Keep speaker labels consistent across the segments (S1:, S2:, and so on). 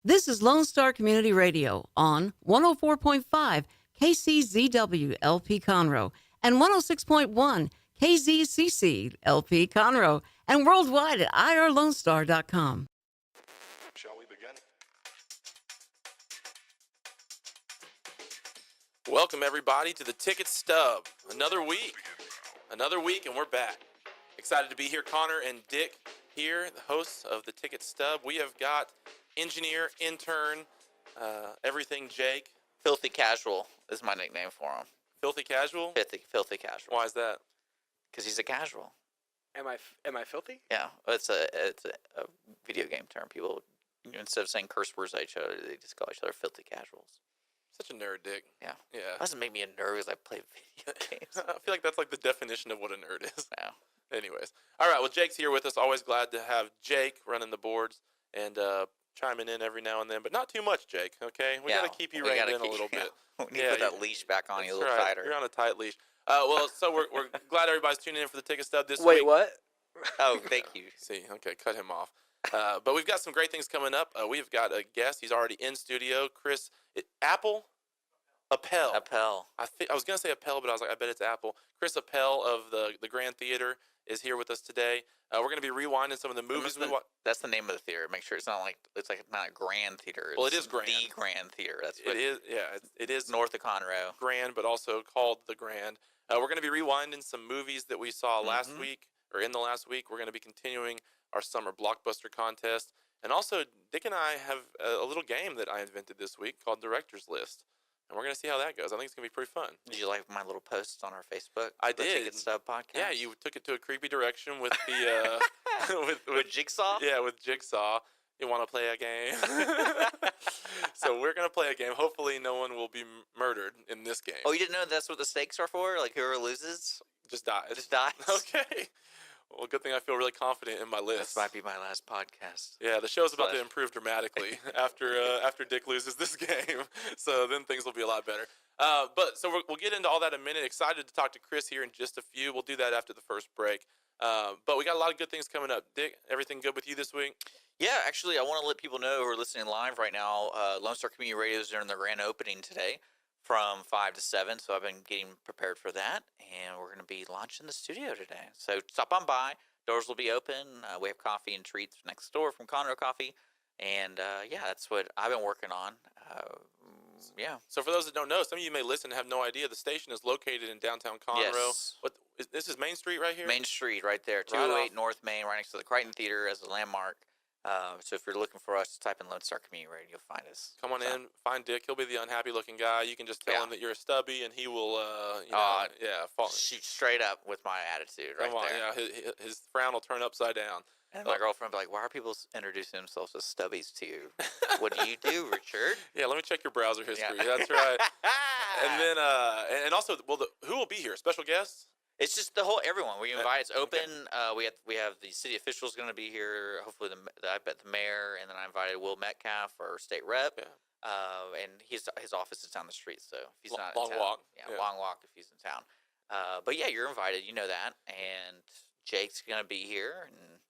S1: This is Lone Star Community Radio on 104.5 KCZW LP Conroe and 106.1 KZCC LP Conroe and worldwide at irlonestar.com.
S2: Shall we begin?
S3: Welcome, everybody, to the Ticket Stub. Another week, and we're back. Excited to be here. Connor and Dick here, the hosts of the Ticket Stub. We have got engineer, intern, everything Jake.
S4: Filthy Casual is my nickname for him.
S3: Filthy Casual?
S4: Filthy Casual.
S3: Why is that?
S4: Because he's a casual.
S5: Am I filthy?
S4: Yeah, it's a video game term. People, instead of saying curse words at each other, they just call each other filthy casuals.
S3: Such a nerd, Dick.
S4: Yeah.
S3: Yeah.
S4: That doesn't make me a nerd because I play video games.
S3: I feel like that's like the definition of what a nerd is.
S4: Yeah.
S3: Anyways. All right, well, Jake's here with us. Always glad to have Jake running the boards and chiming in every now and then, but not too much, Jake, okay? We got to keep you reined in a little bit.
S4: We need to put that leash back on you a little
S3: right.
S4: tighter.
S3: You're on a tight leash. Well, so we're glad everybody's tuning in for the Ticket Stub this week.
S5: Wait, what?
S4: Oh, thank you.
S3: See, okay, cut him off. But we've got some great things coming up. We've got a guest. He's already in studio. Appel? I was going to say Appel, but I was like, I bet it's Apple. Chris Appel of the Grand Theater is here with us today. We're going to be rewinding some of the movies we watched.
S4: That's the name of the theater. Make sure it's not a Grand Theater.
S3: Well, it is Grand.
S4: The Grand Theater. That's
S3: what it is. Yeah, it is
S4: north of Conroe.
S3: Grand, but also called the Grand. We're going to be rewinding some movies that we saw last week or in the last week. We're going to be continuing our summer blockbuster contest, and also Dick and I have a little game that I invented this week called Director's List. And we're going to see how that goes. I think it's going to be pretty fun.
S4: Did you like my little posts on our Facebook?
S3: I did.
S4: Ticket Stub podcast?
S3: Yeah, you took it to a creepy direction with the...
S4: with Jigsaw?
S3: Yeah, with Jigsaw. You want to play a game? So we're going to play a game. Hopefully no one will be murdered in this game.
S4: Oh, you didn't know that's what the stakes are for? Like whoever loses?
S3: Just dies.
S4: Just dies?
S3: Okay. Well, good thing I feel really confident in my list.
S4: This might be my last podcast.
S3: Yeah, the show's about to improve dramatically after Dick loses this game. So then things will be a lot better. So we'll get into all that in a minute. Excited to talk to Chris here in just a few. We'll do that after the first break. But we got a lot of good things coming up. Dick, everything good with you this week?
S4: Yeah, actually, I want to let people know who are listening live right now. Lone Star Community Radio is during the grand opening today from 5 to 7, so I've been getting prepared for that, and we're going to be launching the studio today. So stop on by. Doors will be open. We have coffee and treats next door from Conroe Coffee, and yeah, that's what I've been working on. Yeah.
S3: So for those that don't know, some of you may listen and have no idea, the station is located in downtown Conroe.
S4: Yes.
S3: This is Main Street right here?
S4: Main Street right there, 208 North Main, right next to the Crichton Theater as a landmark. So if you're looking for us, type in Lone Star Community Radio, you'll find us.
S3: Come on in, find Dick. He'll be the unhappy-looking guy. You can just tell him that you're a stubby, and he will,
S4: shoot straight up with my attitude right there.
S3: Yeah, his frown will turn upside down.
S4: And my girlfriend will be like, why are people introducing themselves as stubbies to you? What do you do, Richard?
S3: Yeah, let me check your browser history. Yeah. That's right. And then, and also, who will be here? Special guests?
S4: It's just everyone. We invite. It's open. Okay. We have the city officials going to be here. Hopefully, I bet the mayor, and then I invited Will Metcalf, our state rep. Yeah. And his office is down the street, so if he's not in town,
S3: walk.
S4: Yeah, long walk if he's in town. But yeah, you're invited. You know that. And Jake's going to be here, and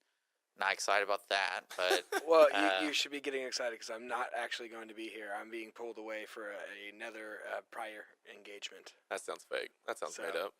S4: not excited about that. But
S5: well, you should be getting excited because I'm not actually going to be here. I'm being pulled away for another prior engagement.
S3: That sounds fake. That sounds made up.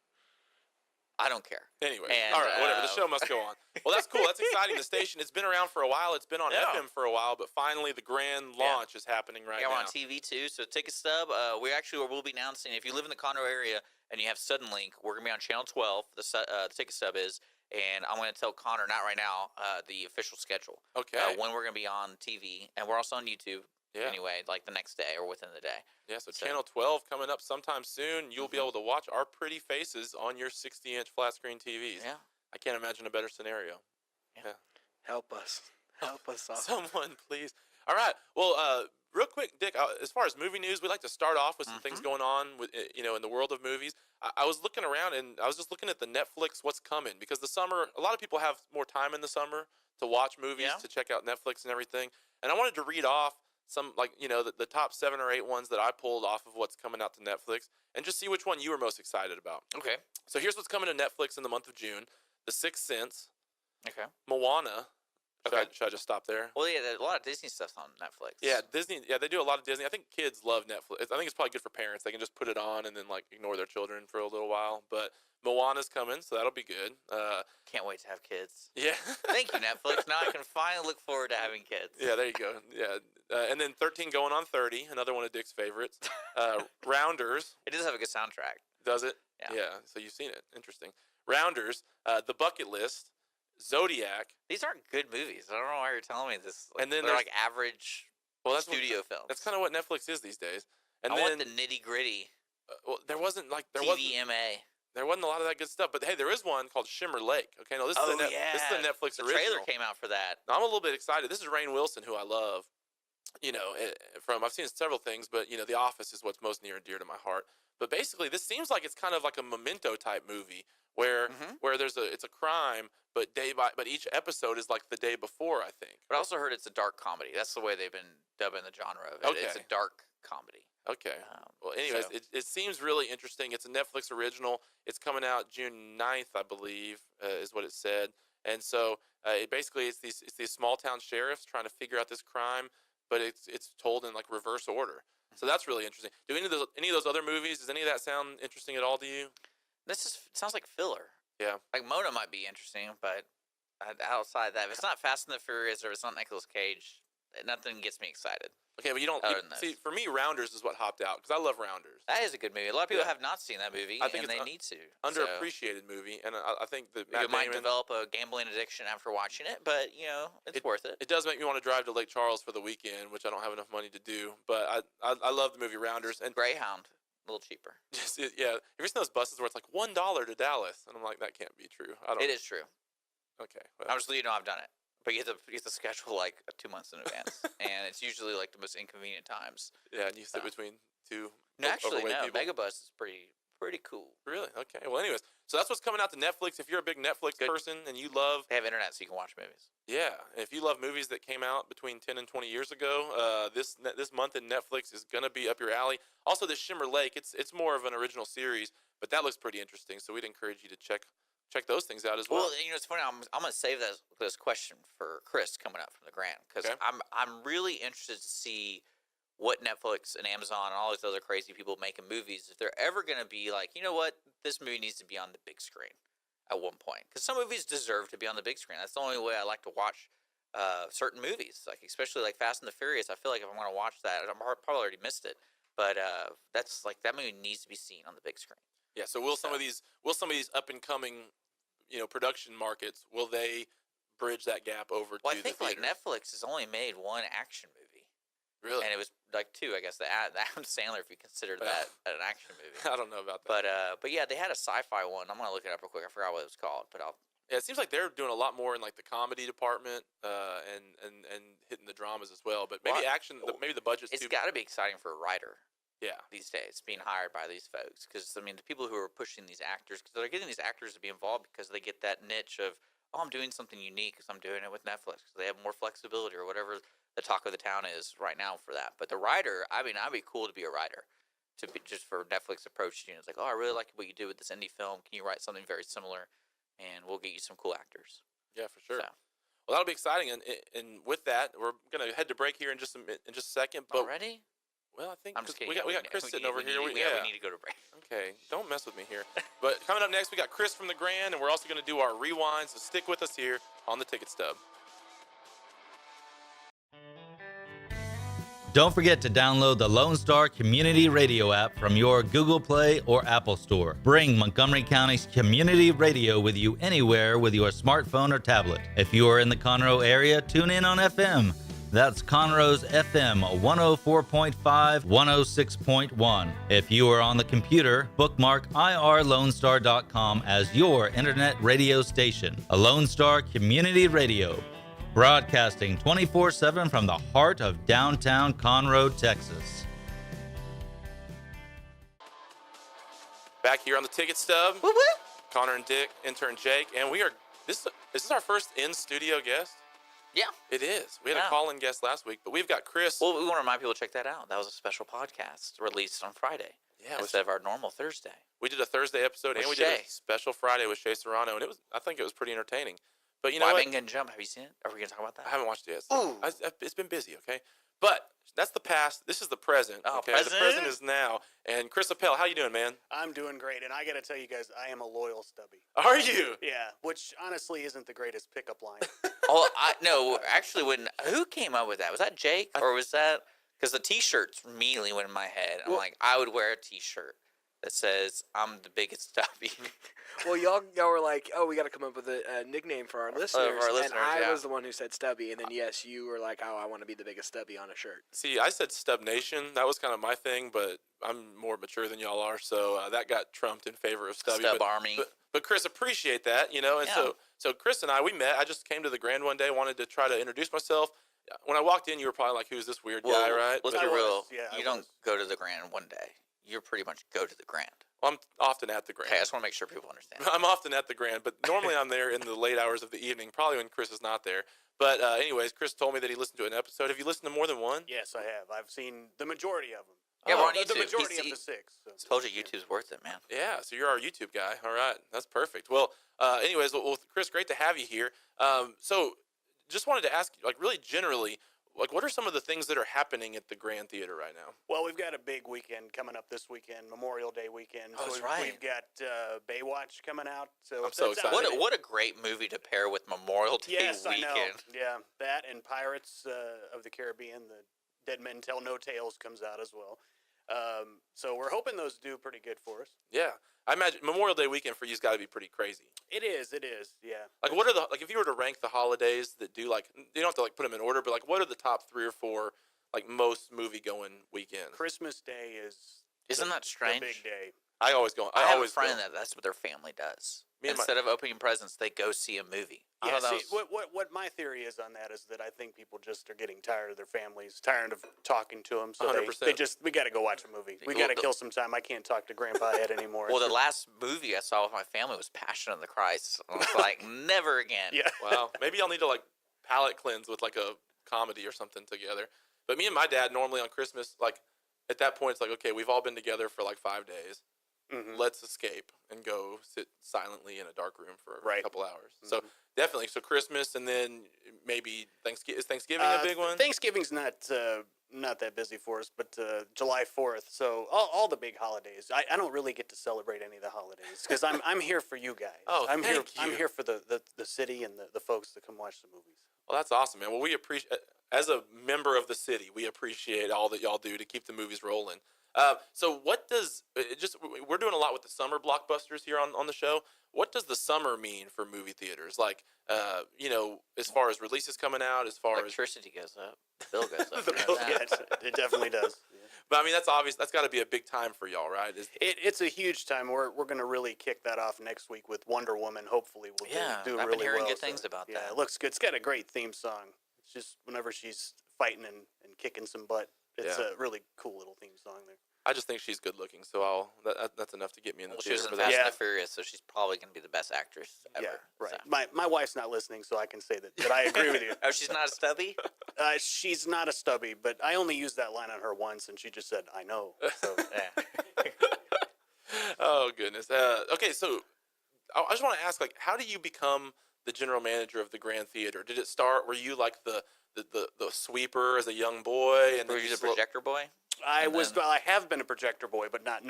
S4: I don't care.
S3: Anyway, all right, whatever. The show must go on. Well, that's cool. That's exciting. The station, it's been around for a while. It's been on FM for a while, but finally the grand launch is happening now.
S4: We're on TV too. So Ticket Stub, we'll be announcing, if you live in the Conroe area and you have Suddenlink, we're going to be on Channel 12, the Ticket Stub is, and I'm going to tell Connor, not right now, the official schedule.
S3: Okay.
S4: When we're going to be on TV, and we're also on YouTube. Yeah. Anyway, like the next day or within the day.
S3: Yeah, so Channel 12 coming up sometime soon. You'll be able to watch our pretty faces on your 60-inch flat screen TVs.
S4: Yeah.
S3: I can't imagine a better scenario. Yeah.
S5: Help us. Help us all.
S3: Someone, please. All right. Well, real quick, Dick, as far as movie news, we like to start off with some things going on with, in the world of movies. I was looking around, and I was just looking at the Netflix What's Coming, because the summer, a lot of people have more time in the summer to watch movies, to check out Netflix and everything. And I wanted to read off some, the top 7 or 8 ones that I pulled off of what's coming out to Netflix, and just see which one you were most excited about.
S4: Okay.
S3: So here's what's coming to Netflix in the month of June: The Sixth Sense,
S4: Okay,
S3: Moana,
S4: Okay.
S3: Should I just stop there?
S4: Well, yeah, a lot of Disney stuff's on Netflix.
S3: Yeah, Disney. Yeah, they do a lot of Disney. I think kids love Netflix. I think it's probably good for parents. They can just put it on and then like ignore their children for a little while. But Moana's coming, so that'll be good.
S4: Can't wait to have kids.
S3: Yeah.
S4: Thank you, Netflix. Now I can finally look forward to having kids.
S3: Yeah, there you go. Yeah, and then 13 going on 30, another one of Dick's favorites. Rounders.
S4: It does have a good soundtrack.
S3: Does it?
S4: Yeah.
S3: So you've seen it. Interesting. Rounders. The Bucket List. Zodiac.
S4: These aren't good movies. I don't know why you're telling me this.
S3: And then
S4: they're
S3: there's-
S4: like average studio films.
S3: That's kind of what Netflix is these days. And
S4: I
S3: then
S4: want the nitty gritty.
S3: well, there wasn't a lot of that good stuff. But hey, there is one called Shimmer Lake. Okay, no, this is this is the Netflix
S4: the
S3: original.
S4: trailer came out for that.
S3: Now, I'm a little bit excited. This is Rainn Wilson, who I love. You know, I've seen several things, but you know, The Office is what's most near and dear to my heart. But basically, this seems like it's kind of like a Memento type movie where it's a crime, but each episode is like the day before, I think.
S4: But I also heard it's a dark comedy. That's the way they've been dubbing the genre of it.
S3: Okay.
S4: It's a dark comedy.
S3: Okay. Well, anyways,
S4: so-
S3: it seems really interesting. It's a Netflix original. It's coming out June 9th, I believe, is what it said. And so it's these small town sheriffs trying to figure out this crime, but it's told in like reverse order. So that's really interesting. Do any of those other movies? Does any of that sound interesting at all to you?
S4: This sounds like filler.
S3: Yeah.
S4: Like Mona might be interesting, but outside that, if it's not Fast and the Furious or if it's not Nicolas Cage, nothing gets me excited.
S3: Okay, but you don't see. For me, Rounders is what hopped out because I love Rounders.
S4: That is a good movie. A lot of people have not seen that movie,
S3: I think
S4: and
S3: it's
S4: they need to.
S3: Underappreciated movie, and I think that
S4: You might develop a gambling addiction after watching it, but you know it's worth it.
S3: It does make me want to drive to Lake Charles for the weekend, which I don't have enough money to do. But I love the movie Rounders, and
S4: Greyhound, a little cheaper.
S3: just yeah. Have you seen those buses where it's like $1 to Dallas, and I'm like, that can't be true.
S4: It is true.
S3: Okay, well,
S4: I'm just letting you know I've done it. But you have to schedule like 2 months in advance, and it's usually like the most inconvenient times.
S3: yeah, and you sit between two.
S4: No, actually,
S3: overweight
S4: no.
S3: people.
S4: Megabus is pretty cool.
S3: Really? Okay. Well, anyways, so that's what's coming out to Netflix. If you're a big Netflix person and you love,
S4: They have internet, so you can watch movies.
S3: yeah, if you love movies that came out between 10 and 20 years ago, this month in Netflix is gonna be up your alley. Also, this Shimmer Lake, it's more of an original series, but that looks pretty interesting. So we'd encourage you to check those things out as well.
S4: Well, you know, it's funny. I'm gonna save this question for Chris coming up from the Grand because
S3: Okay.
S4: I'm really interested to see what Netflix and Amazon and all these other crazy people making movies, if they're ever gonna be like, you know what, this movie needs to be on the big screen at one point, because some movies deserve to be on the big screen. That's the only way I like to watch certain movies, like especially like Fast and the Furious. I feel like if I'm gonna watch that, I'm probably already missed it, but that's like that movie needs to be seen on the big screen.
S3: Yeah. So will some of these up and coming, production markets, will they bridge that gap over
S4: Well,
S3: to
S4: I think
S3: the
S4: like
S3: theater?
S4: Netflix has only made one action movie.
S3: Really?
S4: And it was like two, I guess. The Adam Sandler, if you consider that an action movie.
S3: I don't know about that.
S4: But yeah, they had a sci-fi one. I'm gonna look it up real quick. I forgot what it was called, but
S3: Yeah, it seems like they're doing a lot more in like the comedy department, and hitting the dramas as well. But maybe maybe the budget's
S4: it's
S3: too.
S4: got to be exciting for a writer
S3: Yeah.
S4: these days, being hired by these folks. Because I mean, the people who are pushing these actors, because they're getting these actors to be involved because they get that niche of, oh, I'm doing something unique because I'm doing it with Netflix. Because they have more flexibility or whatever the talk of the town is right now for that. But the writer, I mean, I'd be cool to be a writer. To be just for Netflix approach you, and it's like, oh, I really like what you did with this indie film. Can you write something very similar, and we'll get you some cool actors.
S3: Yeah, for sure.
S4: So.
S3: Well, that'll be exciting, and with that, we're gonna head to break here in just a second. But
S4: Already?
S3: well, I think
S4: I'm just kidding.
S3: we got Chris sitting over here.
S4: We need to go to break.
S3: Okay, don't mess with me here. But coming up next, we got Chris from the Grand, and we're also gonna do our rewind. So stick with us here on the Ticket Stub.
S6: Don't forget to download the Lone Star Community Radio app from your Google Play or Apple Store. Bring Montgomery County's community radio with you anywhere with your smartphone or tablet. If you are in the Conroe area, tune in on FM. That's Conroe's FM 104.5, 106.1. If you are on the computer, bookmark irlonestar.com as your internet radio station. A Lone Star Community Radio. Broadcasting 24/7 from the heart of downtown Conroe, Texas.
S3: Back here on the Ticket Stub,
S4: Woo woo!
S3: Connor and Dick, intern Jake, and this is our first in-studio guest.
S4: Yeah.
S3: It is. We had a
S4: Yeah.
S3: call-in guest last week, but we've got Chris.
S4: Well, we want to remind people to check that out. That was a special podcast released on Friday.
S3: Yeah,
S4: instead of our normal Thursday.
S3: we did a Thursday episode
S4: With
S3: and we
S4: Shay.
S3: did a special Friday with Shay Serrano, and I think it was pretty entertaining. But you know
S4: Why
S3: what?
S4: Men Can Jump? Have you seen it? Are we gonna talk about that?
S3: I haven't watched it yet.
S4: Ooh.
S3: It's been busy, okay? But that's the past. This is the present.
S4: Oh,
S3: okay?
S4: present?
S3: The present is now. And Chris Appel, how you doing, man?
S7: I'm doing great, and I got to tell you guys, I am a loyal stubby.
S3: Are you?
S7: Yeah, which honestly isn't the greatest pickup line.
S4: Oh, no. Actually, who came up with that? Was that Jake or was that? Because the T-shirts immediately went in my head. I'm like, I would wear a T-shirt that says "I'm the biggest stubby."
S5: Well, y'all were like, oh, we got to come up with a nickname for our listeners. And I
S4: yeah.
S5: was the one who said Stubby, and then yes, you were like, oh, I want to be the biggest Stubby on a shirt.
S3: See, I said Stub Nation. That was kind of my thing, but I'm more mature than y'all are, so that got trumped in favor of Stubby.
S4: Stub Army.
S3: But Chris, appreciate that, you know. And
S4: Yeah.
S3: so Chris and I, we met. I just came to the Grand one day, wanted to try to introduce myself. When I walked in, you were probably like, "Who's this weird guy?" Right?
S4: Let's
S3: But-
S4: be
S7: I was,
S4: real.
S7: yeah, I
S4: You don't
S7: was.
S4: go to the Grand one day. You pretty much go to the Grand.
S3: Well, I'm often at the Grand.
S4: Okay, I just want to make sure people understand.
S3: I'm often at the Grand, but normally I'm there in the late hours of the evening, probably when Chris is not there. But anyways, Chris told me that he listened to an episode. Have you listened to more than one?
S7: Yes, I have. I've seen the majority of them.
S4: Yeah, we're on
S7: The
S4: YouTube.
S7: majority
S4: He's-
S7: of the 6. So.
S4: Told you YouTube's worth it, man.
S3: Yeah, so you're our YouTube guy. All right, that's perfect. Well, anyways, well, Chris, great to have you here. So just wanted to ask you, like, really generally, like, what are some of the things that are happening at the Grand Theater right now?
S7: Well, we've got a big weekend coming up this weekend, Memorial Day weekend.
S4: Oh, that's
S7: we've,
S4: right.
S7: We've got Baywatch coming out. So
S3: I'm so
S7: that's
S3: excited.
S7: out-
S4: What a great movie to pair with Memorial Day
S7: Yes, I know.
S4: weekend.
S7: Yeah, that and Pirates of the Caribbean, the Dead Men Tell No Tales comes out as well. So we're hoping those do pretty good for us.
S3: Yeah, I imagine Memorial Day weekend for you's got to be pretty crazy.
S7: It is, yeah.
S3: Like, what are the, like, if you were to rank the holidays that do, like, you don't have to, like, put them in order, but, like, what are the top 3 or 4, like, most movie-going weekends?
S7: Christmas Day is
S4: Isn't that
S7: the
S4: strange?
S7: big day.
S3: I always go.
S4: I have a
S3: always
S4: friend
S3: go.
S4: that's what their family does.
S3: Me and my-
S4: Instead of opening presents, they go see a movie. I
S7: Yeah,
S4: thought that
S7: see,
S4: was-
S7: what my theory is on that is that I think people just are getting tired of their families, tired of talking to them. So
S3: 100%.
S7: they just, we got to go watch a movie. We
S4: Well,
S7: got to kill some time. I can't talk to Grandpa Ed anymore.
S4: Well, the last movie I saw with my family was Passion of the Christ. I was like, never again.
S7: Yeah.
S3: Wow. Maybe I'll need to, like, palate cleanse with, like, a comedy or something together. But me and my dad normally on Christmas, like, at that point, it's like, okay, we've all been together for, like, 5 days.
S7: Mhm.
S3: Let's escape and go sit silently in a dark room for a
S7: Right.
S3: couple hours. So definitely, so Christmas, and then maybe Thanksgiving. Is Thanksgiving a big one?
S7: Thanksgiving's not that busy for us, but July 4th. So all the big holidays. I don't really get to celebrate any of the holidays because I'm here for you guys.
S3: Oh,
S7: I'm here.
S3: thank you.
S7: I'm here for the city and the folks that come watch the movies.
S3: Well, that's awesome, man. Well, we appreciate, as a member of the city, we appreciate all that y'all do to keep the movies rolling. So what does, we're doing a lot with the summer blockbusters here on the show. What does the summer mean for movie theaters? Like, you know, as far as releases coming out, as far as,
S4: Electricity goes up. The bill goes up.
S3: The
S4: You know
S3: bill-
S4: that?
S7: Yeah, it definitely does. Yeah.
S3: but I mean, that's obvious. That's got to be a big time for y'all, right?
S7: It's a huge time. We're going to really kick that off next week with Wonder Woman. Hopefully, we'll
S4: Yeah,
S7: do
S4: I've
S7: really
S4: been hearing
S7: well.
S4: good things about
S7: yeah,
S4: that.
S7: it looks good. It's got a great theme song. It's just whenever she's fighting and kicking some butt, it's
S3: Yeah.
S7: a really cool little theme song there.
S3: I just think she's good looking, so that's enough to get me in the
S4: Well, she was
S3: theater
S4: in
S3: for that.
S4: Fast and
S7: Yeah.
S4: the Furious, so she's probably going to be the best actress ever.
S7: Yeah, right.
S4: so.
S7: My wife's not listening, so I can say that I agree with you.
S4: Oh, she's not a stubby?
S7: She's not a stubby, but I only used that line on her once, and she just said, "I know." So,
S4: Yeah.
S3: Oh goodness. Okay, so I just want to ask, like, how do you become the general manager of the Grand Theater? Did it start? Were you like the sweeper as a young boy, and
S4: Were
S3: then
S4: you
S3: you
S4: the projector boy?
S7: I
S4: And
S7: was.
S4: then-
S7: I have been a projector boy, but not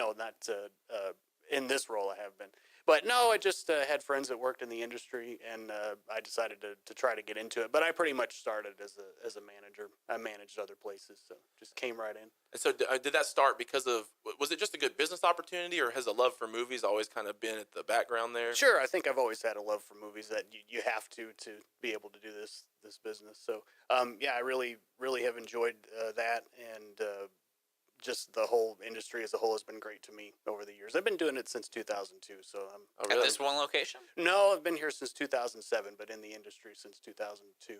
S7: in this role. I have been, but no, I just had friends that worked in the industry, and I decided to try to get into it. But I pretty much started as a manager. I managed other places, so just came right in.
S3: And so did that start because of, was it just a good business opportunity, or has a love for movies always kind of been at the background there?
S7: Sure, I think I've always had a love for movies that you have to be able to do this business. So yeah, I really have enjoyed that, and just the whole industry as a whole has been great to me over the years. I've been doing it since 2002, so I'm
S3: Oh,
S4: At
S3: really?
S4: this one location?
S7: no, I've been here since 2007, but in the industry since 2002.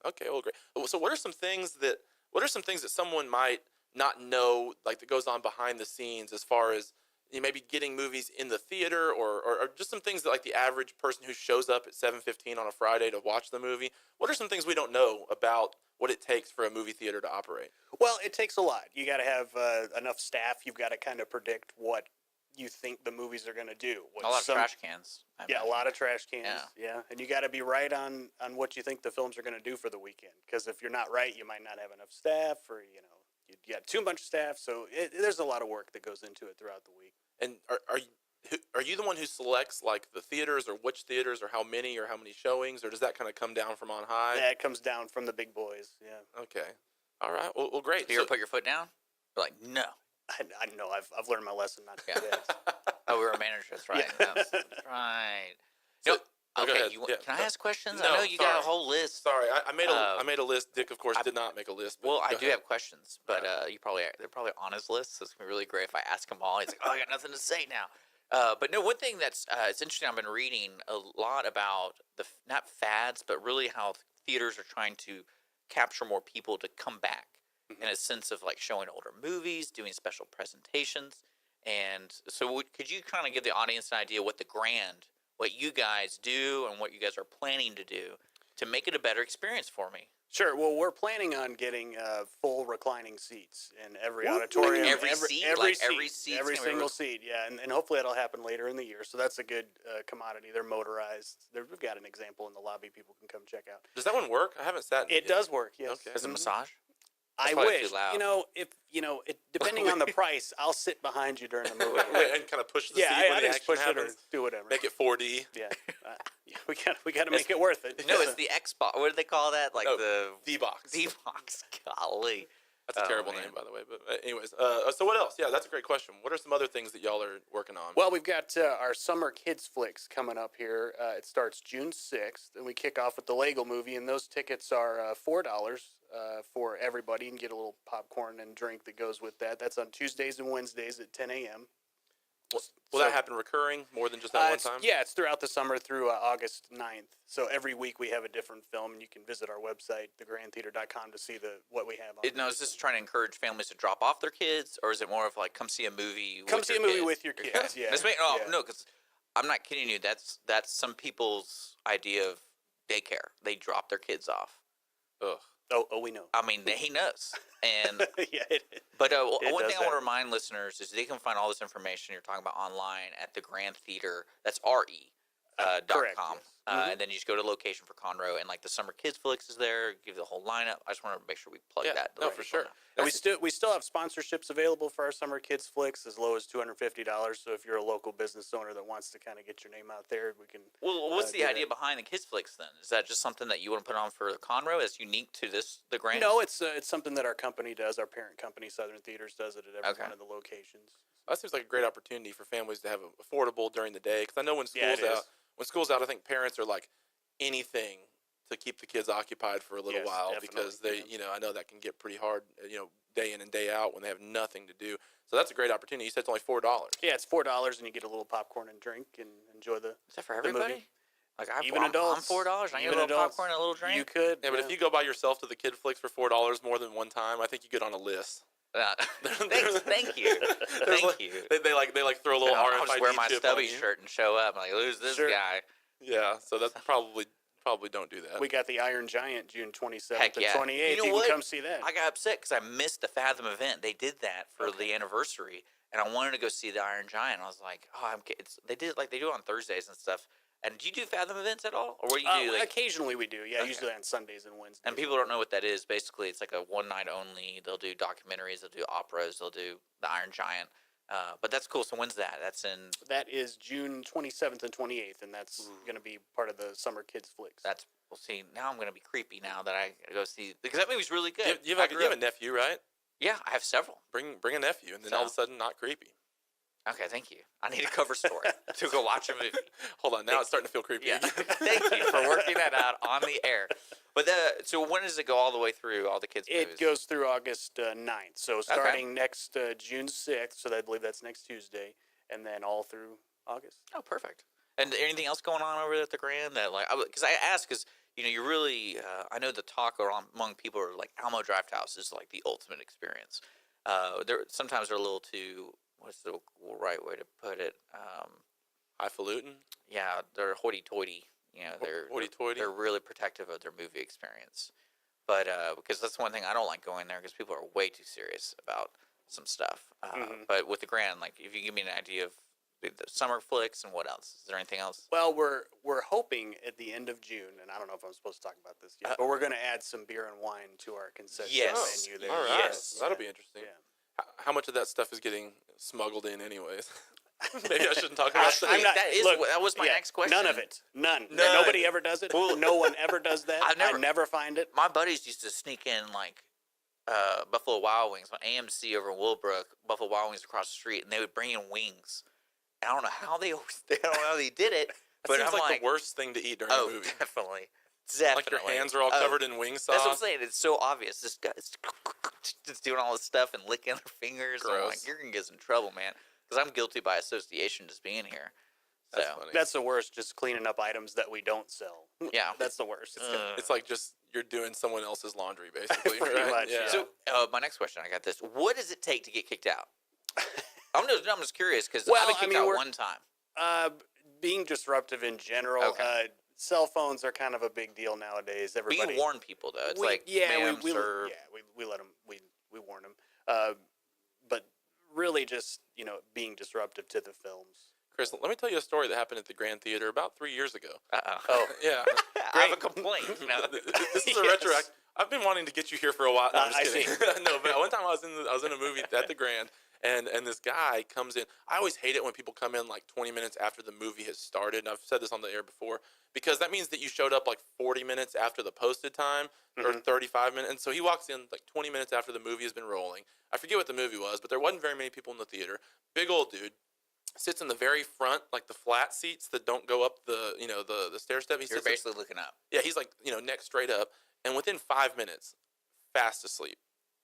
S3: Okay, well, great. So what are some things that someone might not know, like, that goes on behind the scenes, as far as, you know, maybe getting movies in the theater, or just some things that, like, the average person who shows up at 7:15 on a Friday to watch the movie, what are some things we don't know about what it takes for a movie theater to operate?
S7: Well, it takes a lot. You got to have enough staff. You've got to kind of predict what you think the movies are going to do.
S4: A lot of trash cans. I
S7: Yeah, a
S4: imagine.
S7: lot of trash cans.
S4: Yeah.
S7: Yeah, and you got to be right on what you think the films are going to do for the weekend. Because if you're not right, you might not have enough staff, or you got too much staff. So there's a lot of work that goes into it throughout the week.
S3: And are you the one who selects like the theaters or which theaters or how many showings, or does that kind of come down from on high?
S7: That comes down from the big boys. Yeah.
S3: Okay. All right. Well, great.
S4: Do you ever put your foot down? You're like, no.
S7: I know. I've learned my lesson not to do
S4: Yeah.
S7: that.
S4: Oh, we were managers. That's right.
S7: Yeah.
S4: That's right.
S3: So-
S4: No,
S3: go
S4: okay.
S3: ahead.
S4: Can I ask questions? I
S3: No,
S4: know you got a
S3: sorry.
S4: whole list.
S3: Sorry, I made a list. Dick, of course, did not make a list. But
S4: Well, I
S3: go
S4: do
S3: ahead.
S4: have questions, but they're probably on his list, so it's gonna be really great if I ask him all. He's like, "Oh, I got nothing to say now." But no, one thing that's it's interesting. I've been reading a lot about not fads, but really how theaters are trying to capture more people to come back in a sense of like showing older movies, doing special presentations, and so could you kind of give the audience an idea what you guys do and what you guys are planning to do to make it a better experience for me?
S7: Sure. Well, we're planning on getting full reclining seats in every auditorium.
S4: Like every seat? Like every seat's
S7: every
S4: gonna be
S7: single seat. Yeah, and hopefully that'll happen later in the year. So that's a good commodity. They're motorized. We've got an example in the lobby. People can come check out.
S3: Does that one work? I haven't sat. In
S7: It does work. Yes.
S3: Okay.
S4: Is it massage?
S7: I
S4: That's probably
S7: wish.
S4: too loud.
S7: If depending on the price, I'll sit behind you during the movie.
S3: and kind of push the seat
S7: Yeah,
S3: when
S7: I
S3: the
S7: just
S3: action
S7: push it or
S3: happens.
S7: do whatever.
S3: Make it 4D.
S7: Yeah, we got to make it worth it.
S4: No, it's the Xbox. What do they call that? Like
S3: Oh,
S4: the
S3: D-Box.
S4: D-Box. Golly.
S3: That's a
S4: Oh,
S3: terrible
S4: man.
S3: name, by the way. But anyways, so what else? Yeah, that's a great question. What are some other things that y'all are working on?
S7: Well, we've got our summer kids flicks coming up here. It starts June 6th, and we kick off with the Lego Movie, and those tickets are $4 for everybody, and get a little popcorn and drink that goes with that. That's on Tuesdays and Wednesdays at 10 a.m.
S3: Will that happen recurring more than just that one time?
S7: Yeah, it's throughout the summer through August 9th. So every week we have a different film, and you can visit our website, thegrandtheater.com, to see what we have on.
S4: No, is this trying to encourage families to drop off their kids, or is it more of like come see a movie?
S7: Come
S4: with
S7: see
S4: your
S7: a movie
S4: kids?
S7: with your kids, yeah. Yeah.
S4: No, because I'm not kidding you. That's some people's idea of daycare. They drop their kids off.
S3: Ugh.
S7: Oh, we know.
S4: I mean, he knows. And
S7: Yeah,
S4: but
S7: It
S4: one thing
S7: does
S4: I want to
S7: happen.
S4: remind listeners is they can find all this information you're talking about online at the Grand Theater. That's RE.
S7: Correct,
S4: .com.
S7: yes. Mhm.
S4: And then you just go to location for Conroe, and like the Summer Kids Flicks is there. Give the whole lineup. I just want to make sure we plug
S3: Yeah,
S4: that.
S3: no, for sure.
S7: And we still have sponsorships available for our summer kids flicks as low as $250. So if you're a local business owner that wants to kind of get your name out there, we can.
S4: Well, what's the
S7: do
S4: idea
S7: that.
S4: behind the Kids Flicks then? Is that just something that you want to put on for the Conroe that's unique to the Grand?
S7: No, it's something that our company does. Our parent company, Southern Theaters, does it at every
S4: Okay.
S7: one of the locations.
S3: That seems like a great opportunity for families to have affordable during the day. Because I know when
S7: Yeah,
S3: school's
S7: it
S3: out,
S7: is.
S3: I think parents are like anything to keep the kids occupied for a little
S7: Yes,
S3: while,
S7: definitely,
S3: because they,
S7: yeah.
S3: I know that can get pretty hard, day in and day out when they have nothing to do. So that's a great opportunity. You said it's only $4.
S7: Yeah, it's $4, and you get a little popcorn and drink and enjoy the.
S4: Is that for
S7: the movie.
S4: everybody? Like
S7: Even
S4: I'm
S7: adults.
S4: $4. I get a
S7: Even
S4: little
S7: adults.
S4: popcorn and a little drink.
S7: You could.
S3: Yeah, but if you go by yourself to the kid flicks for $4 more than one time, I think you get on a list.
S4: Thank you.
S3: There's
S4: Thank
S3: like-
S4: you.
S3: They like throw a little
S4: I'll
S3: RFID
S4: just wear my
S3: chip
S4: stubby
S3: on you.
S4: shirt and show up. I'm like, who's this
S7: Sure.
S4: guy?
S3: Yeah, so that's probably don't do that.
S7: We got the Iron Giant June 27th
S4: Heck
S7: and
S4: yeah.
S7: 28th.
S4: You know
S7: You
S4: what?
S7: can come see that.
S4: I got upset because I missed the Fathom event. They did that for the anniversary, and I wanted to go see the Iron Giant. I was like, oh, they did it like they do it on Thursdays and stuff. And do you do Fathom events at all, or what do you do? Like,
S7: Occasionally we do. Yeah,
S4: Okay.
S7: usually on Sundays and Wednesdays.
S4: and people don't know what that is. Basically, it's like a one night only. They'll do documentaries. They'll do operas. They'll do the Iron Giant. But that's cool. So when's that? That's in.
S7: That is June 27th and 28th, and that's going to be part of the Summer Kids Flicks.
S4: That's. We'll see. Now I'm gonna be creepy now that I go see because that movie's really good.
S3: You
S4: I
S3: have,
S4: grew
S3: you have
S4: up-
S3: a nephew, right?
S4: Yeah, I have several.
S3: Bring a nephew, and then all of a sudden, not creepy.
S4: Okay, thank you. I need a cover story to go watch a movie.
S3: Hold on, now it's starting to feel creepy.
S4: Yeah,
S3: again.
S4: thank you for working that out on the air. But so when does it go all the way through all the kids' movies?
S7: It goes through August 9th. So starting next June 6th, so I believe that's next Tuesday, and then all through August.
S4: Oh, perfect. And anything else going on over there at the Grand that because I ask because you really I know the talk among people are like Alamo Drafthouse is like the ultimate experience. Sometimes they're a little too. What's the right way to put it?
S3: Highfalutin.
S4: Yeah, they're hoity-toity. They're
S3: Hoity-toity.
S4: They're really protective of their movie experience. But because that's one thing I don't like going there because people are way too serious about some stuff. But with the Grand, like, if you give me an idea of the summer flicks and what else, is there anything else?
S7: Well, we're hoping at the end of June, and I don't know if I'm supposed to talk about this yet, but we're going to add some beer and wine to our concession
S4: Yes.
S7: menu there.
S3: All right.
S4: Yes.
S3: That'll be interesting.
S7: Yeah.
S3: How much of that stuff is getting smuggled in, anyways? Maybe I shouldn't talk about
S4: Actually,
S3: that.
S4: that was my next question.
S7: None of it. None.
S4: None.
S7: Nobody ever does it.
S4: Well,
S7: no one ever does that.
S4: I've
S7: I never find it.
S4: My buddies used to sneak in, like, Buffalo Wild Wings on AMC over in Willowbrook, Buffalo Wild Wings across the street, and they would bring in wings. And I don't know how they did it, but
S3: That seems
S4: I'm
S3: like the worst thing to eat during a movie.
S4: definitely.
S3: Like your hands are all covered in wing sauce.
S4: That's what I'm saying. It's so obvious. This guy's just doing all this stuff and licking their fingers. And I'm like,
S3: Gross.
S4: you're going to get in trouble, man. Because I'm guilty by association just being here. So,
S3: That's funny.
S7: That's the worst. Just cleaning up items that we don't sell.
S4: yeah.
S7: That's the worst.
S3: It's like just you're doing someone else's laundry, basically.
S7: Pretty
S3: right?
S7: much, yeah.
S4: So, my next question, I got this. What does it take to get kicked out? I'm just curious because
S7: Well,
S4: I've been
S7: I
S4: kicked
S7: mean,
S4: out
S7: we're-
S4: one time.
S7: Being disruptive in general.
S4: Okay.
S7: Cell phones are kind of a big deal nowadays.
S4: But
S7: Everybody.
S4: you warn people, though. It's
S7: we,
S4: like,
S7: yeah,
S4: ma'am,
S7: we
S4: sir.
S7: we let them. We warn them. But really, just being disruptive to the films.
S3: Chris, let me tell you a story that happened at the Grand Theater about 3 years ago.
S4: Uh-oh.
S7: Oh,
S3: Yeah.
S4: I have a complaint.
S3: This is a
S7: Yes.
S3: retroact. I've been wanting to get you here for a while. No, I'm just
S7: I
S3: kidding.
S7: see.
S3: No, but one time I was in a movie at the Grand, and this guy comes in. I always hate it when people come in like 20 minutes after the movie has started. And I've said this on the air before, because that means that you showed up like 40 minutes after the posted time or 35 minutes. And so he walks in like 20 minutes after the movie has been rolling. I forget what the movie was, but there wasn't very many people in the theater. Big old dude. Sits in the very front, like the flat seats that don't go up the the stair step.
S4: You're basically looking up.
S3: Yeah, he's like, neck straight up. And within 5 minutes, fast asleep.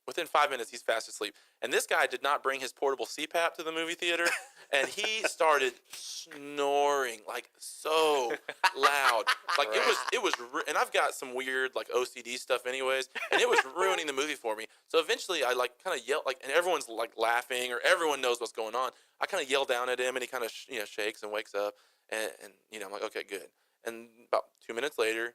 S3: Within 5 minutes, he's fast asleep. And this guy did not bring his portable CPAP to the movie theater. And he started snoring like so loud. Like and I've got some weird like OCD stuff anyways. And it was ruining the movie for me. So eventually I like kind of yelled, like, and everyone's like laughing or everyone knows what's going on. I kind of yell down at him and he kind of shakes and wakes up. And I'm like, okay, good. And about 2 minutes later,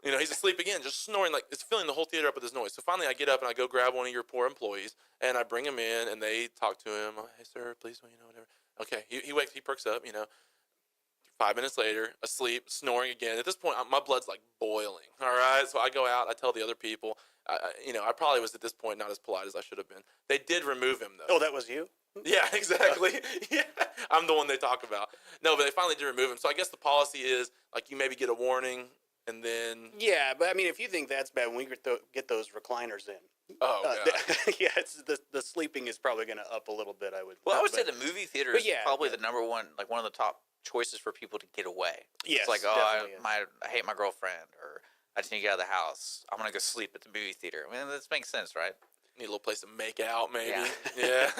S3: he's asleep again, just snoring, like it's filling the whole theater up with his noise. So finally I get up and I go grab one of your poor employees and I bring him in and they talk to him. Oh, hey, sir, please, whatever. Okay, he wakes, he perks up, 5 minutes later, asleep, snoring again. At this point, my blood's like boiling, all right? So I go out, I tell the other people. I probably was at this point not as polite as I should have been. They did remove him, though.
S7: Oh, that was you?
S3: Yeah, exactly. Yeah, I'm the one they talk about. No, but they finally did remove him. So I guess the policy is, like, you maybe get a warning, and then...
S7: Yeah, but I mean, if you think that's bad, when we get those recliners in.
S3: Oh, God.
S7: Yeah, it's the sleeping is probably going to up a little bit, I would
S4: Well, I would
S7: but-
S4: say the movie theater
S7: but
S4: is
S7: yeah,
S4: probably
S7: yeah.
S4: the number one, like one of the top choices for people to get away.
S7: Yes,
S4: It's like,
S7: definitely is.
S4: I hate my girlfriend, or I just need to get out of the house. I'm going to go sleep at the movie theater. I mean, this makes sense, right?
S3: Need a little place to make out, maybe.
S4: Yeah.
S3: Yeah,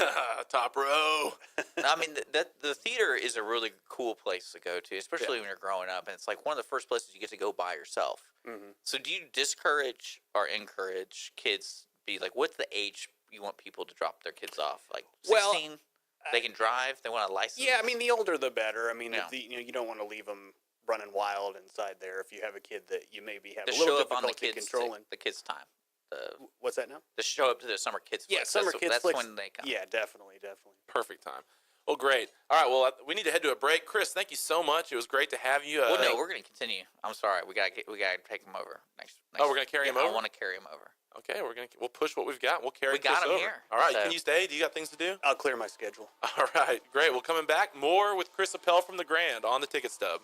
S3: top row.
S4: I mean, the theater is a really cool place to go to, especially when you're growing up. And it's like one of the first places you get to go by yourself.
S7: Mhm.
S4: So do you discourage or encourage kids be like, what's the age you want people to drop their kids off? Like 16?
S7: Well,
S4: they can drive? They want a license?
S7: Yeah, I mean, the older the better. I mean,
S4: Yeah.
S7: you don't want to leave them running wild inside there if you have a kid that you maybe have
S4: to
S7: a little
S4: show up on the
S7: difficulty
S4: kids
S7: controlling.
S4: the kids' time.
S7: What's that now?
S4: To show up to the summer kids
S7: Yeah,
S4: flicks.
S7: summer
S4: that's,
S7: kids
S4: that's
S7: flicks.
S4: when they come.
S7: Yeah, definitely.
S3: Perfect time. Well, great. All right, well, we need to head to a break. Chris, thank you so much. It was great to have you.
S4: Well, no, we're going to continue. I'm sorry. We got to take him over next.
S3: Oh, we're gonna carry him over?
S4: I want to carry him over.
S3: Okay, we'll push what we've got. We'll carry
S4: We got
S3: Chris
S4: him
S3: over.
S4: here,
S3: All right,
S4: so-
S3: can you stay? Do you got things to do?
S7: I'll clear my schedule.
S3: All right, great. Well, coming back, more with Chris Appel from the Grand on the Ticket Stub.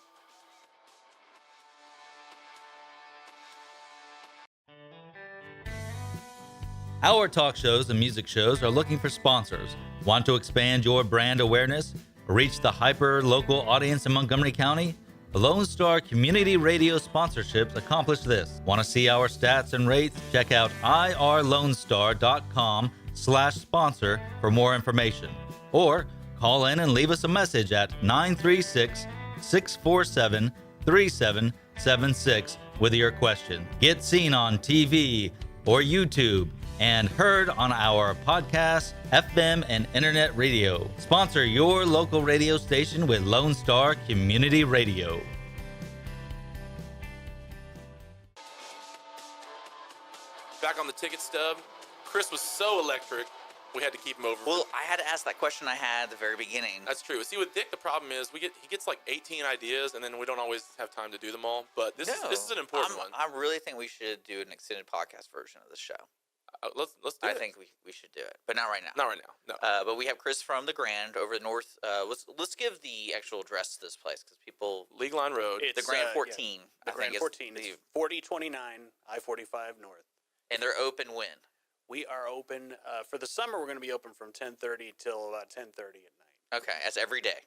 S6: Our talk shows and music shows are looking for sponsors. Want to expand your brand awareness? Reach the hyper-local audience in Montgomery County? The Lone Star Community Radio sponsorships accomplish this. Want to see our stats and rates? Check out irlonestar.com/sponsor for more information. Or call in and leave us a message at 936-647-3776 with your question. Get seen on TV or YouTube and heard on our podcast, FM, and internet radio. Sponsor your local radio station with Lone Star Community Radio.
S3: Back on the Ticket Stub. Chris was so electric we had to keep him over.
S4: Well, I had to ask that question I had at the very beginning.
S3: That's true. See, with Dick, the problem is he gets like 18 ideas, and then we don't always have time to do them all. But this is an important one.
S4: I really think we should do an extended podcast version of the show.
S3: Let's do it.
S4: I think we should do it, but not right now.
S3: Not right now. No.
S4: But we have Chris from the Grand over the north. Let's give the actual address to this place because people.
S3: League Line Road.
S4: The Grand 14.
S7: The Grand 14 is 4029 I-45 North.
S4: And they're open when?
S7: We are open for the summer. We're going to be open from 10:30 till about 10:30 at night.
S4: Okay, that's every day.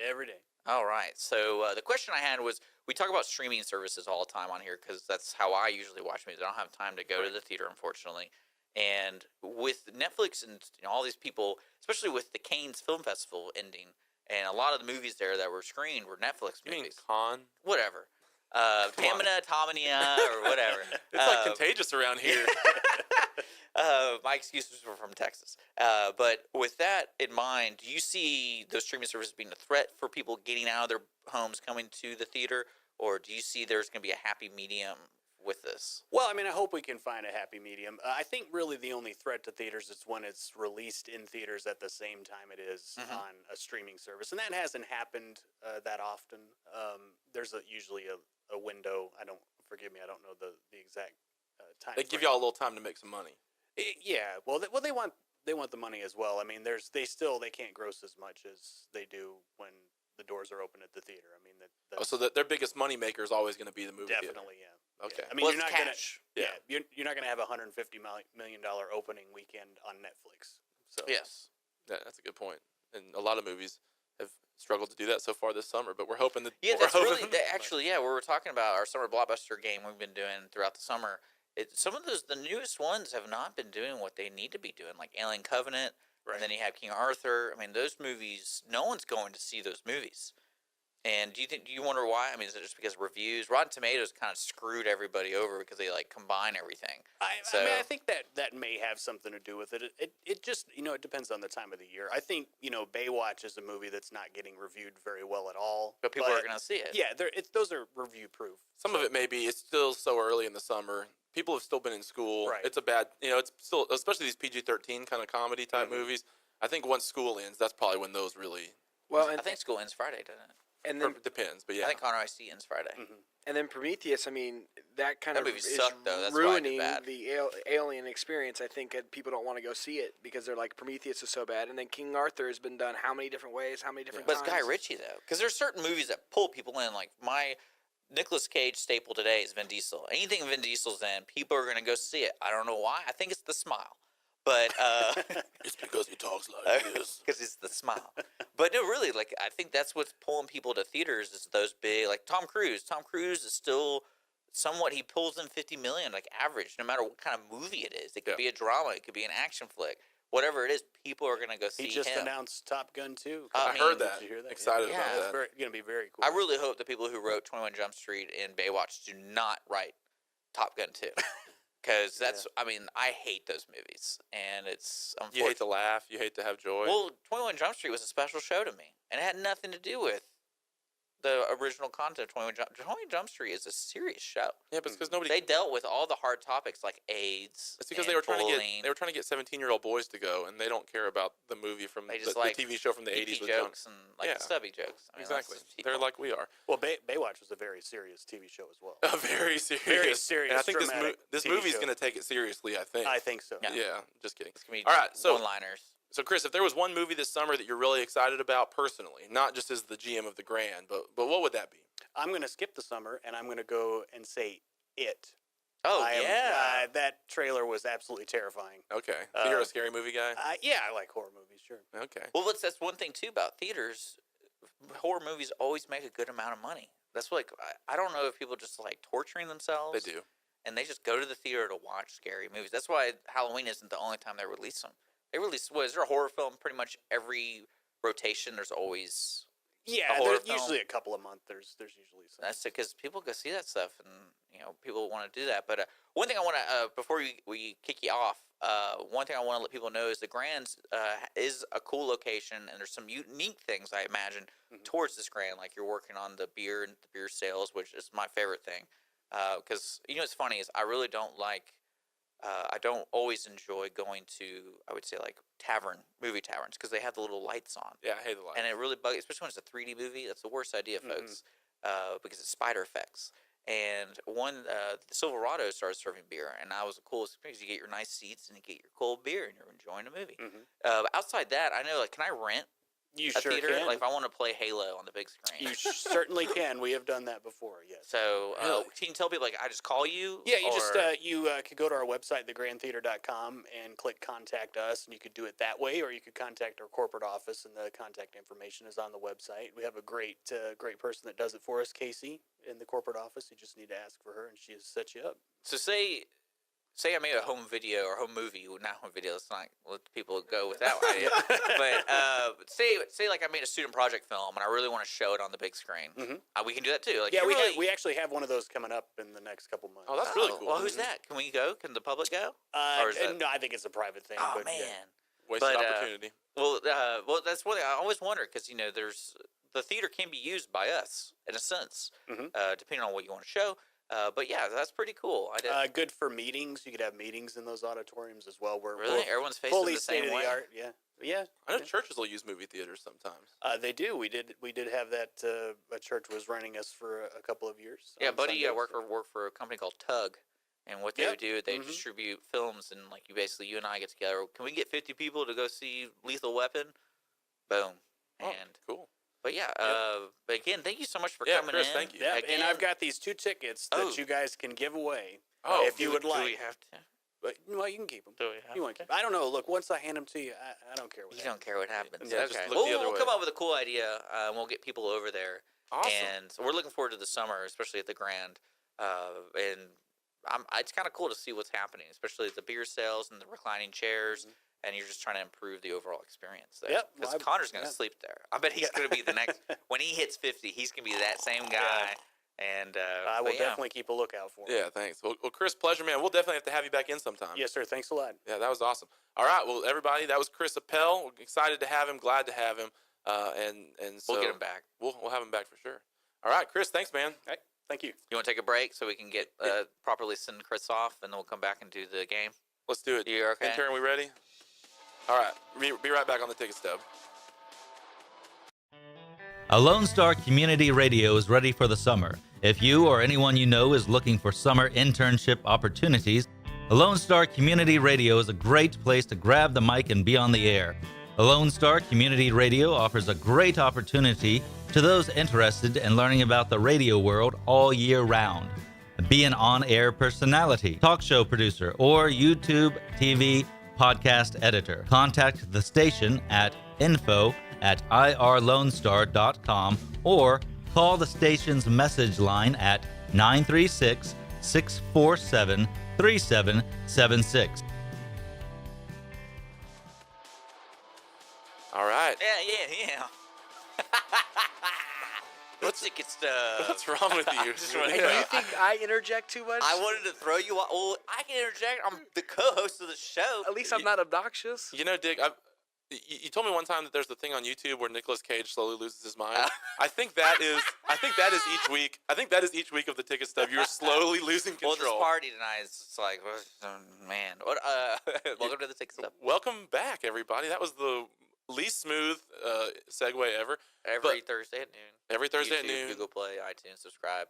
S7: Every day.
S4: All right. So the question I had was, we talk about streaming services all the time on here because that's how I usually watch movies. I don't have time to go to the theater, unfortunately. And with Netflix and all these people, especially with the Cannes Film Festival ending, and a lot of the movies there that were screened were Netflix
S3: You mean
S4: movies.
S3: Con?
S4: Whatever. Pamina, Tomania, or whatever.
S3: It's like contagious around here.
S4: My excuses were from Texas. But with that in mind, do you see those streaming services being a threat for people getting out of their homes, coming to the theater? Or do you see there's going to be a happy medium with this?
S7: Well, I mean, I hope we can find a happy medium. I think really the only threat to theaters is when it's released in theaters at the same time it is on a streaming service. And that hasn't happened that often. There's usually a window. Forgive me, I don't know the exact time.
S3: They give y'all a little time to make some money.
S7: Yeah, well, they want the money as well. I mean, they can't gross as much as they do when the doors are open at the theater. I mean,
S3: So their biggest money maker is always going to be the movie
S7: definitely,
S3: theater.
S7: yeah.
S3: Okay.
S7: Yeah. I mean,
S4: Well,
S7: you're not
S4: cash.
S7: you're not gonna have $150 million opening weekend on Netflix. So
S4: Yes.
S3: Yeah, that's a good point. And a lot of movies have struggled to do that so far this summer, but we're hoping that.
S4: Yeah,
S3: we're
S4: that's
S3: hoping
S4: really actually. Yeah, we were talking about our summer blockbuster game we've been doing throughout the summer. Some of the newest ones have not been doing what they need to be doing, like Alien Covenant, and then you have King Arthur. I mean, those movies. No one's going to see those movies. And do you wonder why? I mean, is it just because reviews? Rotten Tomatoes kind of screwed everybody over because they like combine everything.
S7: I mean, I think that may have something to do with it. It just it depends on the time of the year. I think Baywatch is a movie that's not getting reviewed very well at all.
S4: But people are going to see it.
S7: Yeah, those are review proof.
S3: Some of it may be. It's still so early in the summer. People have still been in school.
S7: Right.
S3: It's a bad. It's still, especially these PG-13 kind of comedy type movies. I think once school ends, that's probably when those really.
S5: Well,
S4: I think school ends Friday, doesn't it?
S5: and then
S3: Depends, but yeah.
S4: I think Conroe IC ends Friday.
S5: and then Prometheus. I mean, that kind
S4: That
S5: of
S4: movie
S5: is
S4: sucked, though. That's why I did
S5: ruining
S4: bad.
S5: the Alien experience. I think people don't want to go see it because they're like Prometheus is so bad, and then King Arthur has been done how many different ways, how many different
S4: But
S5: times.
S4: it's Guy Ritchie though, because there's certain movies that pull people in. Like my Nicolas Cage staple today is Vin Diesel. Anything Vin Diesel's in, people are gonna go see it. I don't know why. I think it's the smile, but
S3: It's because he talks like this.
S4: because it's the smile. But no, really, like I think that's what's pulling people to theaters is those big, like Tom Cruise. Tom Cruise is still somewhat. He pulls in 50 million, like average, no matter what kind of movie it is. It could be a drama, it could be an action flick, whatever it is. People are gonna go see
S7: He just
S4: him.
S7: announced Top Gun 2.
S3: I heard that.
S7: Did you hear that?
S3: Excited
S4: Yeah.
S3: about
S7: It's
S3: that.
S7: going to be very cool.
S4: I really hope the people who wrote 21 Jump Street and Baywatch do not write Top Gun 2. Because that's, I mean, I hate those movies. And it's
S3: You
S4: unfortunate.
S3: hate to laugh. You hate to have joy.
S4: Well, 21 Jump Street was a special show to me. And it had nothing to do with the original content of 21 Jump Street is a serious show.
S3: yeah, but it's because nobody.
S4: They dealt with all the hard topics like AIDS.
S3: It's because
S4: and
S3: they were trying
S4: bullying,
S3: to get 17-year-old boys to go, and they don't care about the movie from
S4: They
S3: the
S4: just like
S3: TV show from the
S4: PP
S3: 80s with John.
S4: jokes and like
S3: Yeah.
S4: stubby jokes. I mean,
S3: Exactly.
S4: that's just
S3: They're
S4: people.
S3: like we are.
S7: Well, Baywatch was a very serious TV show as well.
S3: A very serious.
S7: Very serious,
S3: And I think
S7: dramatic
S3: this
S7: TV
S3: movie's
S7: show.
S3: going to take it seriously. I think.
S7: I think so.
S4: Yeah.
S3: Yeah. Just kidding.
S4: It's gonna be
S3: All right. So
S4: one-liners.
S3: So, Chris, if there was one movie this summer that you're really excited about personally, not just as the GM of the Grand, but what would that be?
S7: I'm going to skip the summer, and I'm going to go and say It.
S4: Oh,
S7: I am-
S4: yeah.
S7: that trailer was absolutely terrifying.
S3: Okay. So you're a scary movie guy?
S7: Yeah, I like horror movies, sure.
S3: Okay.
S4: Well, that's one thing too about theaters. Horror movies always make a good amount of money. That's like I don't know if people just like torturing themselves.
S3: They do.
S4: And they just go to the theater to watch scary movies. That's why Halloween isn't the only time they release them. They release is there a horror film pretty much every rotation? There's always
S7: Yeah,
S4: horror
S7: there's
S4: film.
S7: usually a couple a month. There's usually some.
S4: that's because people go see that stuff, and people want to do that. But one thing I want to before we kick you off, one thing I want to let people know is the Grand is a cool location, and there's some unique things I imagine towards this Grand. Like you're working on the beer and the beer sales, which is my favorite thing. Because what's funny is I really don't like I don't always enjoy going to, I would say, like movie taverns, because they have the little lights on.
S3: Yeah, I hate the lights.
S4: And it really bugs, especially when it's a 3D movie. That's the worst idea, folks, because it's spider effects. And the Silverado started serving beer, and that was the coolest because you get your nice seats and you get your cold beer, and you're enjoying a movie. Outside that, I know, like, can I rent
S7: You
S4: a
S7: sure
S4: theater?
S7: can.
S4: Like, if I want to play Halo on the big screen.
S7: You certainly can. We have done that before. Yes.
S4: So, can you tell people, like, I just call you?
S7: Yeah, you
S4: or...
S7: just could go to our website, thegrandtheater.com, and click contact us, and you could do it that way, or you could contact our corporate office, and the contact information is on the website. We have a great person that does it for us, Casey, in the corporate office. You just need to ask for her, and she'll set you up.
S4: So say I made a home video or home movie. Well, not home video. Let's not let people go with that idea. But say like I made a student project film and I really want to show it on the big screen. We can do that too. Like,
S7: Yeah, we actually have one of those coming up in the next couple months.
S3: Oh, that's really cool.
S4: Well, who's that? Can we go? Can the public go? Or is that...
S7: No, I think it's a private thing.
S4: Oh
S7: but
S4: man,
S7: yeah.
S3: Wasted opportunity.
S4: Well, that's what I always wonder, because there's the theater can be used by us in a sense, depending on what you want to show. But yeah, that's pretty cool.
S7: Good for meetings. You could have meetings in those auditoriums as well. Where
S4: really everyone's facing
S7: fully
S4: the same
S7: state of
S4: way.
S7: the art. Yeah.
S3: I know churches will use movie theaters sometimes.
S7: They do. We did have that. A church was renting us for a couple of years.
S4: Yeah,
S7: on
S4: buddy,
S7: Sundays,
S4: worked for a company called Tug, and what they would do, they distribute films, and like you and I get together. Can we get 50 people to go see Lethal Weapon? Boom. And
S3: cool.
S4: But yeah, but again, thank you so much for coming
S3: Chris,
S4: in.
S3: thank you.
S7: Yeah,
S4: Again,
S7: and I've got these 2 tickets that you guys can give away if you would
S4: do
S7: like.
S4: we have to?
S7: But, well, you can keep them.
S4: Do we have
S7: You want
S4: to?
S7: to keep? I don't know. Look, once I hand them to you, I don't care what.
S4: You don't care what happens.
S3: Yeah, just
S4: okay.
S3: look the other
S4: We'll
S3: way.
S4: come up with a cool idea, and we'll get people over there.
S3: Awesome.
S4: And so we're looking forward to the summer, especially at the Grand. And it's kind of cool to see what's happening, especially at the beer sales and the reclining chairs. And you're just trying to improve the overall experience there.
S7: Yep.
S4: Because
S7: Well,
S4: Connor's going to sleep there. I bet he's going to be the next. When he hits 50, he's going to be that same guy. And
S7: I will definitely keep a lookout for him.
S3: Yeah, thanks. Well, Chris, pleasure, man. We'll definitely have to have you back in sometime.
S7: Yes, sir. Thanks a lot.
S3: Yeah, that was awesome. All right, well, everybody, that was Chris Appel. We're excited to have him, glad to have him, and so
S4: we'll get him back.
S3: We'll have him back for sure. All right, Chris, thanks, man.
S7: All right. Thank you.
S4: You want to take a break so we can get properly send Chris off, and then we'll come back and do the game?
S3: Let's do it.
S4: You okay?
S3: Intern, we ready? All right, be right back on the Ticket Stub.
S6: A Lone Star Community Radio is ready for the summer. If you or anyone you know is looking for summer internship opportunities, a Lone Star Community Radio is a great place to grab the mic and be on the air. A Lone Star Community Radio offers a great opportunity to those interested in learning about the radio world all year round. Be an on-air personality, talk show producer, or YouTube, TV, podcast editor. Contact the station at info@irlonestar.com or call the station's message line at 936-647-3776.
S3: All right.
S4: Yeah. What's Ticket Stub?
S3: What's wrong with you?
S4: Just wanted
S5: And
S4: to-
S5: you think I interject too much?
S4: I wanted to throw you off. Well, I can interject. I'm the co-host of the show.
S5: At least I'm not obnoxious.
S3: You know, Dick, you told me one time that there's the thing on YouTube where Nicolas Cage slowly loses his mind. I think that is each week. I think that is each week of the Ticket Stub. You're slowly losing control.
S4: Well, this party tonight is just like, man. Welcome to the Ticket Stub.
S3: Welcome back, everybody. That was the least smooth segue ever.
S4: Every Thursday at noon.
S3: Every Thursday
S4: YouTube,
S3: at noon.
S4: Google Play, iTunes, subscribe.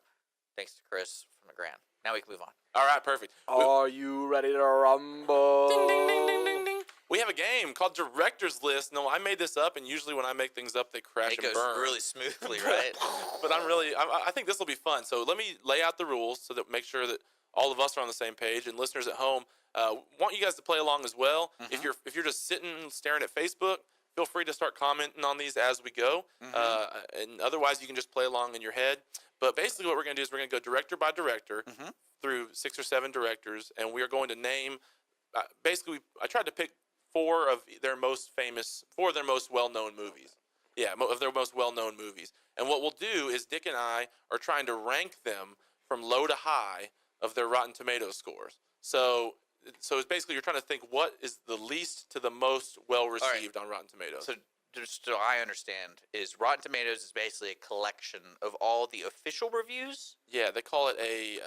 S4: Thanks to Chris from the Grand. Now we can move on.
S3: All right, perfect.
S5: Are you ready to rumble?
S3: Ding, ding, ding, ding, ding, ding. We have a game called Director's List. No, I made this up, and usually when I make things up, they crash
S4: It
S3: and
S4: goes
S3: burn.
S4: really smoothly, right?
S3: But I think this will be fun. So let me lay out the rules so that make sure that all of us are on the same page, and listeners at home, want you guys to play along as well. If you're just sitting staring at Facebook, feel free to start commenting on these as we go. And otherwise, you can just play along in your head. But basically what we're going to do is we're going to go director by director through 6 or 7 directors, and we are going to name I tried to pick 4 of their most well-known movies. Yeah, of their most well-known movies. And what we'll do is Dick and I are trying to rank them from low to high of their Rotten Tomatoes scores. So it's basically you're trying to think what is the least to the most well-received on Rotten Tomatoes.
S4: So just so I understand, is Rotten Tomatoes is basically a collection of all the official reviews.
S3: Yeah, they call it a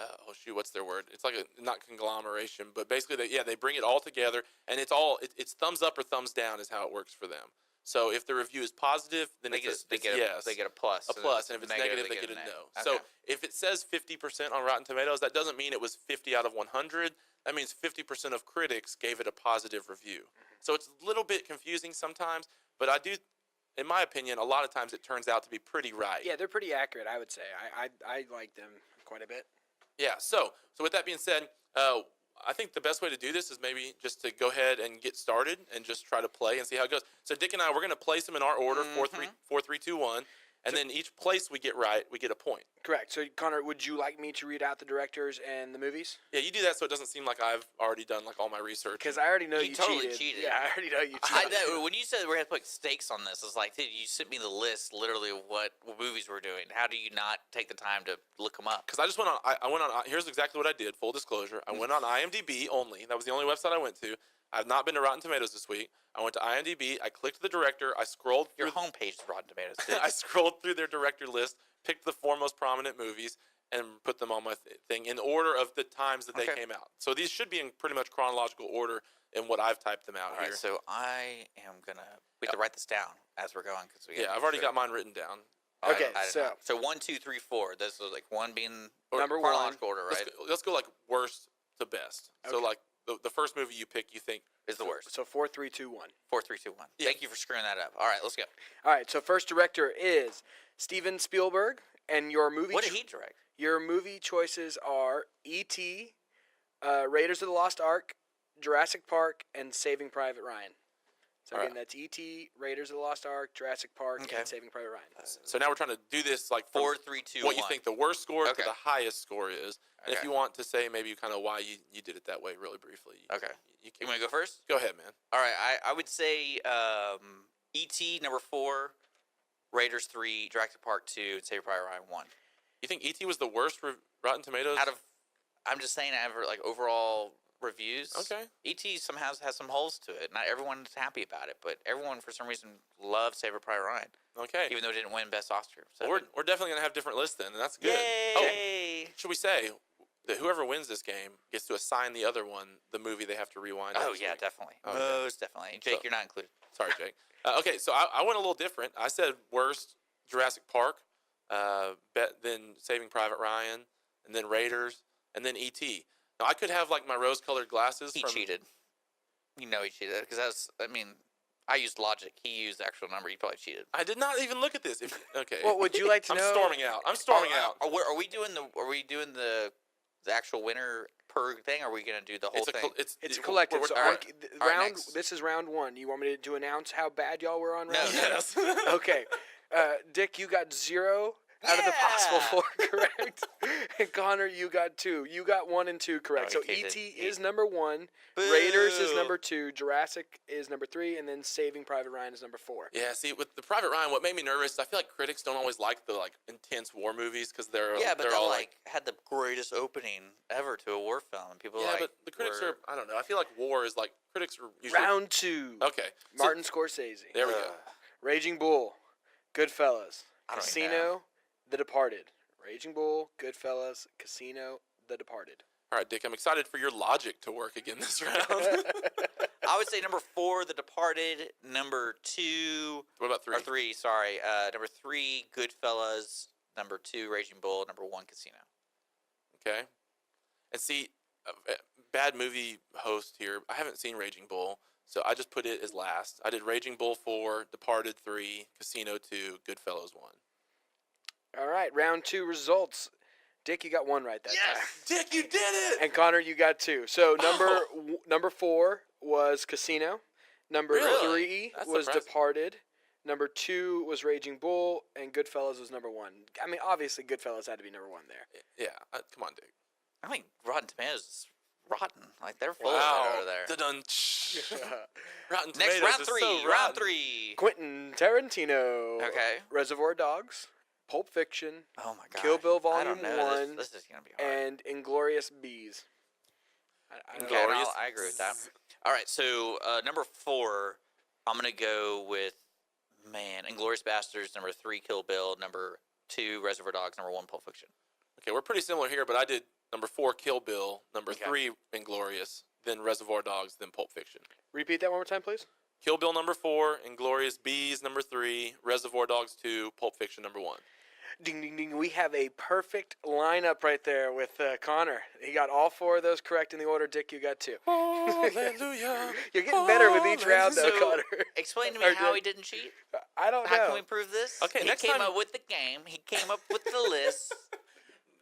S3: what's their word? It's like a not conglomeration, but basically they bring it all together, and it's thumbs up or thumbs down is how it works for them. So if the review is positive, then
S4: They
S3: it's
S4: get
S3: yes,
S4: a plus.
S3: a plus, and if it's negative, they get a no. So if it says 50% on Rotten Tomatoes, that doesn't mean it was 50 out of 100. That means 50% of critics gave it a positive review. So it's a little bit confusing sometimes, but I do, in my opinion, a lot of times it turns out to be pretty right.
S5: Yeah, they're pretty accurate, I would say. I like them quite a bit.
S3: Yeah. So with that being said, I think the best way to do this is maybe just to go ahead and get started and just try to play and see how it goes. So Dick and I, we're going to place them in our order, 4, 3, 2, 1. And then each place we get right, we get a point.
S5: Correct. So, Connor, would you like me to read out the directors and the movies?
S3: Yeah, you do that so it doesn't seem like I've already done like all my research.
S5: Because I already know you
S4: totally
S5: cheated.
S4: cheated.
S5: Yeah, I already know you cheated.
S4: When you said we're going to put stakes on this, it's like, dude, you sent me the list literally of what movies we're doing. How do you not take the time to look them up?
S3: Because I just went on, I went on, here's exactly what I did, full disclosure. I went on IMDb only. That was the only website I went to. I've not been to Rotten Tomatoes this week. I went to IMDb. I clicked the director. I scrolled through.
S4: Your homepage is Rotten Tomatoes. Dude.
S3: I scrolled through their director list, picked the 4 most prominent movies, and put them on my thing in order of the times that they came out. So these should be in pretty much chronological order in what I've typed them out
S4: All
S3: here.
S4: right, so I am going to... We have to write this down as we're going.
S3: I've already got mine written down.
S5: Okay,
S4: so 1, 2, 3, 4. This is like 1 being
S5: number
S4: chronological
S5: 1.
S4: order, right?
S3: Let's go like worst to best.
S5: Okay.
S3: So like the first movie you pick, you think
S4: is the worst.
S5: So 4, 3, 2, 1.
S4: 4, 3, 2, 1.
S3: Yeah.
S4: Thank you for screwing that up. All right, let's go.
S5: All right. So first director is Steven Spielberg, and your movie.
S4: What did he direct?
S5: Your movie choices are E.T., Raiders of the Lost Ark, Jurassic Park, and Saving Private Ryan. So again, that's E.T., Raiders of the Lost Ark, Jurassic Park, and Saving Private Ryan.
S3: So now we're trying to do this like
S4: 4, 3, 2,
S3: what
S4: 1.
S3: you think the worst score to
S4: Okay.
S3: the highest score is. And if
S4: Okay.
S3: you want to say maybe kind of why you did it that way really briefly.
S4: Okay.
S3: You
S4: You want to go first?
S3: Go ahead, man.
S4: All right, I would say E.T. number 4, Raiders 3, Jurassic Park 2, and Saving Private Ryan 1.
S3: You think E.T. was the worst for Rotten Tomatoes?
S4: I'm just saying, out of like overall reviews.
S3: Okay.
S4: E.T. somehow has some holes to it. Not everyone's happy about it, but everyone for some reason loves Saving Private Ryan,
S3: Okay.
S4: even though it didn't win Best Oscar. So
S3: We're definitely going to have different lists then, and that's good.
S4: Yay!
S3: Oh, should we say that whoever wins this game gets to assign the other one the movie they have to rewind?
S4: Oh,
S3: next
S4: yeah,
S3: week?
S4: definitely.
S3: Okay.
S4: Most definitely. Jake,
S3: So-
S4: you're not included.
S3: Sorry, Jake. Okay, so I went a little different. I said worst Jurassic Park, then Saving Private Ryan, and then Raiders, and then E.T. Now, I could have like my rose-colored glasses.
S4: He
S3: from,
S4: cheated. You know he cheated because I used logic. He used the actual number. He probably cheated.
S3: I did not even look at this. Okay.
S5: Well, would you like to
S3: I'm
S5: know?
S3: storming out. I'm storming out.
S4: Are we doing the actual winner per thing? Or are we gonna do the whole thing?
S5: It's collective. So
S4: all right. All right,
S5: round.
S4: next.
S5: This is round 1. You want me to announce how bad y'all were on round 1?
S3: Yes.
S5: Okay. Dick, you got 0 out of the possible 4 correct. And Connor, you got 2. You got 1 and 2 correct.
S4: Oh,
S5: So
S4: he
S5: E.T.
S4: did.
S5: is number 1.
S4: Boo.
S5: Raiders is number 2. Jurassic is number 3. And then Saving Private Ryan is number 4.
S3: Yeah, see, with the Private Ryan, what made me nervous, I feel like critics don't always like the intense war movies because they're
S4: Yeah, but
S3: they're
S4: they
S3: all
S4: had the greatest opening ever to a war film, and people
S3: yeah, but the critics
S4: were,
S3: are, I don't know. I feel like war is like critics are usually
S5: Round 2.
S3: okay. So,
S5: Martin Scorsese.
S3: there we go.
S5: Raging Bull. Goodfellas.
S4: I don't even know.
S5: Casino. The Departed. Raging Bull. Goodfellas. Casino. The Departed.
S3: All right, Dick, I'm excited for your logic to work again this round.
S4: I would say number 4, The Departed. Number 2
S3: What about 3?
S4: or 3, sorry. Number 3, Goodfellas. Number 2, Raging Bull. Number 1, Casino.
S3: Okay. And see, bad movie host here. I haven't seen Raging Bull, so I just put it as last. I did Raging Bull 4, Departed 3, Casino 2, Goodfellas 1.
S5: All right. Round 2 results. Dick, you got 1 right that time.
S3: Dick, you did it!
S5: And Connor, you got 2. So number 4 was Casino. Number
S3: Really?
S5: 3
S3: That's
S5: was
S3: surprising.
S5: Departed. Number 2 was Raging Bull, and Goodfellas was number 1. I mean, obviously, Goodfellas had to be number 1 there.
S3: Yeah, come on, Dick.
S4: I think Rotten Tomatoes is rotten. Like, they're full
S3: Wow.
S4: of it over there.
S3: Dun-dun. Rotten
S4: Next,
S3: Tomatoes
S4: round
S3: is
S4: 3.
S3: so
S4: round
S3: rotten.
S4: 3.
S5: Quentin Tarantino.
S4: Okay.
S5: Reservoir Dogs, Pulp Fiction,
S4: Oh, my God.
S5: Kill Bill
S4: I don't
S5: Volume
S4: know.
S5: 1,
S4: This is going to be hard.
S5: and Inglorious Bees. I don't know.
S4: Okay,
S3: Glorious.
S4: I agree with that. All right, so number 4, I'm going to go with Man, Inglourious Bastards, number 3, Kill Bill, number 2, Reservoir Dogs, number 1, Pulp Fiction.
S3: Okay, we're pretty similar here, but I did number 4, Kill Bill, number 3, Inglourious, then Reservoir Dogs, then Pulp Fiction.
S5: Repeat that one more time, please.
S3: Kill Bill number 4, Inglourious Bees number 3, Reservoir Dogs 2, Pulp Fiction number 1.
S5: Ding, ding, ding. We have a perfect lineup right there with Connor. He got all 4 of those correct in the order. Dick, you got 2.
S3: Hallelujah.
S5: You're getting better with each round, though,
S4: So,
S5: Connor.
S4: explain to me
S5: Or
S4: how
S5: Dick.
S4: he didn't cheat.
S5: I don't
S4: How
S5: know.
S4: can we prove this?
S3: Okay,
S4: he
S3: next
S4: came
S3: time-
S4: up with the game. He came up with the list.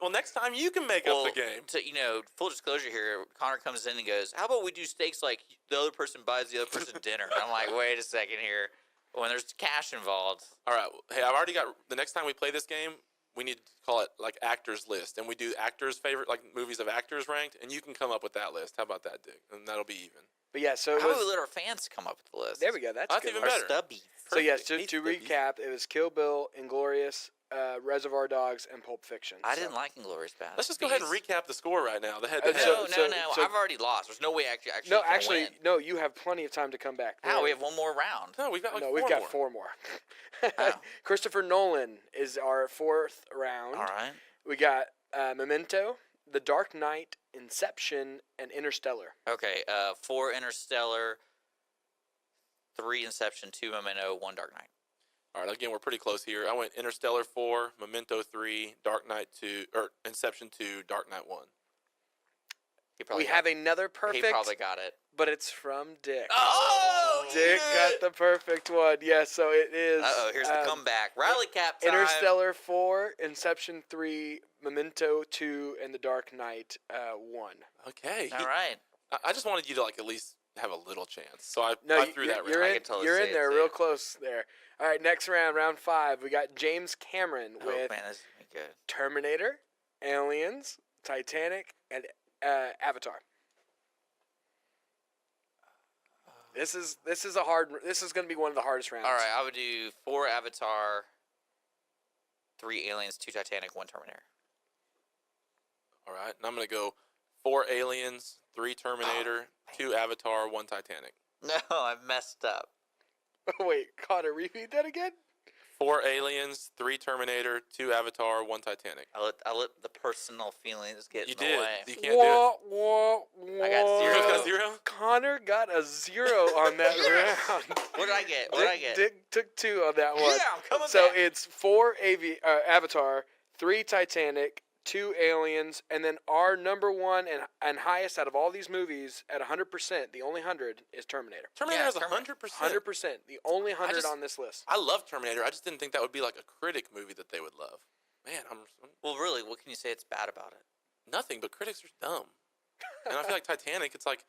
S3: Well, next time you can make up the game.
S4: To, full disclosure here, Connor comes in and goes, "How about we do stakes like the other person buys the other person dinner?" And I'm like, "Wait a second here. When there's cash involved."
S3: All right. Hey, I've already got the next time we play this game, we need to call it like actors list, and we do actors' favorite like movies of actors ranked, and you can come up with that list. How about that, Dick? And that'll be even.
S5: But yeah, so it
S4: How
S5: was,
S4: about we let our fans come up with the list?
S5: there we go. That's,
S3: That's
S5: a good
S3: even
S5: one.
S4: Our
S3: better.
S4: stubbies.
S5: So yes,
S3: Perfect.
S5: to
S3: He's-
S5: recap, it was Kill Bill, Inglourious, Reservoir Dogs, and Pulp Fiction.
S4: I
S5: So-
S4: didn't like Inglourious Bastards.
S3: Let's just go ahead and recap the score right now. The head to
S5: Uh,
S3: head.
S4: No,
S5: So-
S4: no.
S5: so-
S4: I've already lost. There's no way I actually.
S5: No,
S4: can
S5: actually,
S4: win.
S5: no. You have plenty of time to come back.
S4: How? We have one more round.
S3: No, we've got like
S5: no,
S3: 4
S5: we've got
S3: more.
S5: 4 more.
S4: Oh.
S5: Christopher Nolan is our 4th round.
S4: All right.
S5: We got Memento, The Dark Knight, Inception, and Interstellar.
S4: Okay. 4 Interstellar, 3 Inception, 2 Memento, 1 Dark Knight.
S3: All right, again, we're pretty close here. I went Interstellar 4, Memento 3, Dark Knight 2, or Inception 2, Dark Knight 1.
S4: He probably
S5: We
S4: got,
S5: have another
S4: He
S5: perfect,
S4: probably got it.
S5: but it's from Dick.
S4: Oh,
S5: Dick got the perfect one. Yes, so it is.
S4: Here's the comeback. Rally cap time.
S5: Interstellar 4, Inception 3, Memento 2, and The Dark Knight 1.
S3: Okay.
S4: All right.
S3: I just wanted you to like at least have a little chance, so I
S5: No,
S3: threw
S5: you're,
S3: that
S5: you're
S3: round.
S5: in.
S4: can totally
S5: You're
S4: see
S5: in
S4: it,
S5: there,
S4: too.
S5: real close there. All right, next round, round 5. We got James Cameron
S4: Oh
S5: with
S4: man, this is gonna be good.
S5: Terminator, Aliens, Titanic, and Avatar. This is a hard. This is going to be one of the hardest rounds.
S4: All right, I would do 4 Avatar, 3 Aliens, 2 Titanic, 1 Terminator.
S3: All right, and I'm gonna go 4 Aliens, 3 Terminator, 2 Avatar, 1 Titanic.
S4: No, I messed up.
S5: Wait, Connor, repeat that again.
S3: 4 Aliens, 3 Terminator, 2 Avatar, 1 Titanic.
S4: I let the personal feelings get
S3: You
S4: in the
S3: did.
S4: way.
S3: You can't do it.
S5: Whoa.
S4: I got 0.
S3: You got a 0?
S5: Connor got a 0 on that round.
S4: What did I get? What did I get?
S5: Dick took 2 on that one.
S4: Yeah, I'm coming
S5: So
S4: back.
S5: it's 4 Avatar, 3 Titanic, 2 Aliens, and then our number 1 and highest out of all these movies at 100%, the only 100 is Terminator.
S3: Terminator
S4: Yeah,
S3: has
S4: Terminator.
S3: 100%.
S5: 100%, the only 100
S3: just-
S5: on this list.
S3: I love Terminator. I just didn't think that would be like a critic movie that they would love. Man, I'm
S4: Well, really, what can you say it's bad about it?
S3: nothing, but critics are dumb. And I feel like Titanic, it's like,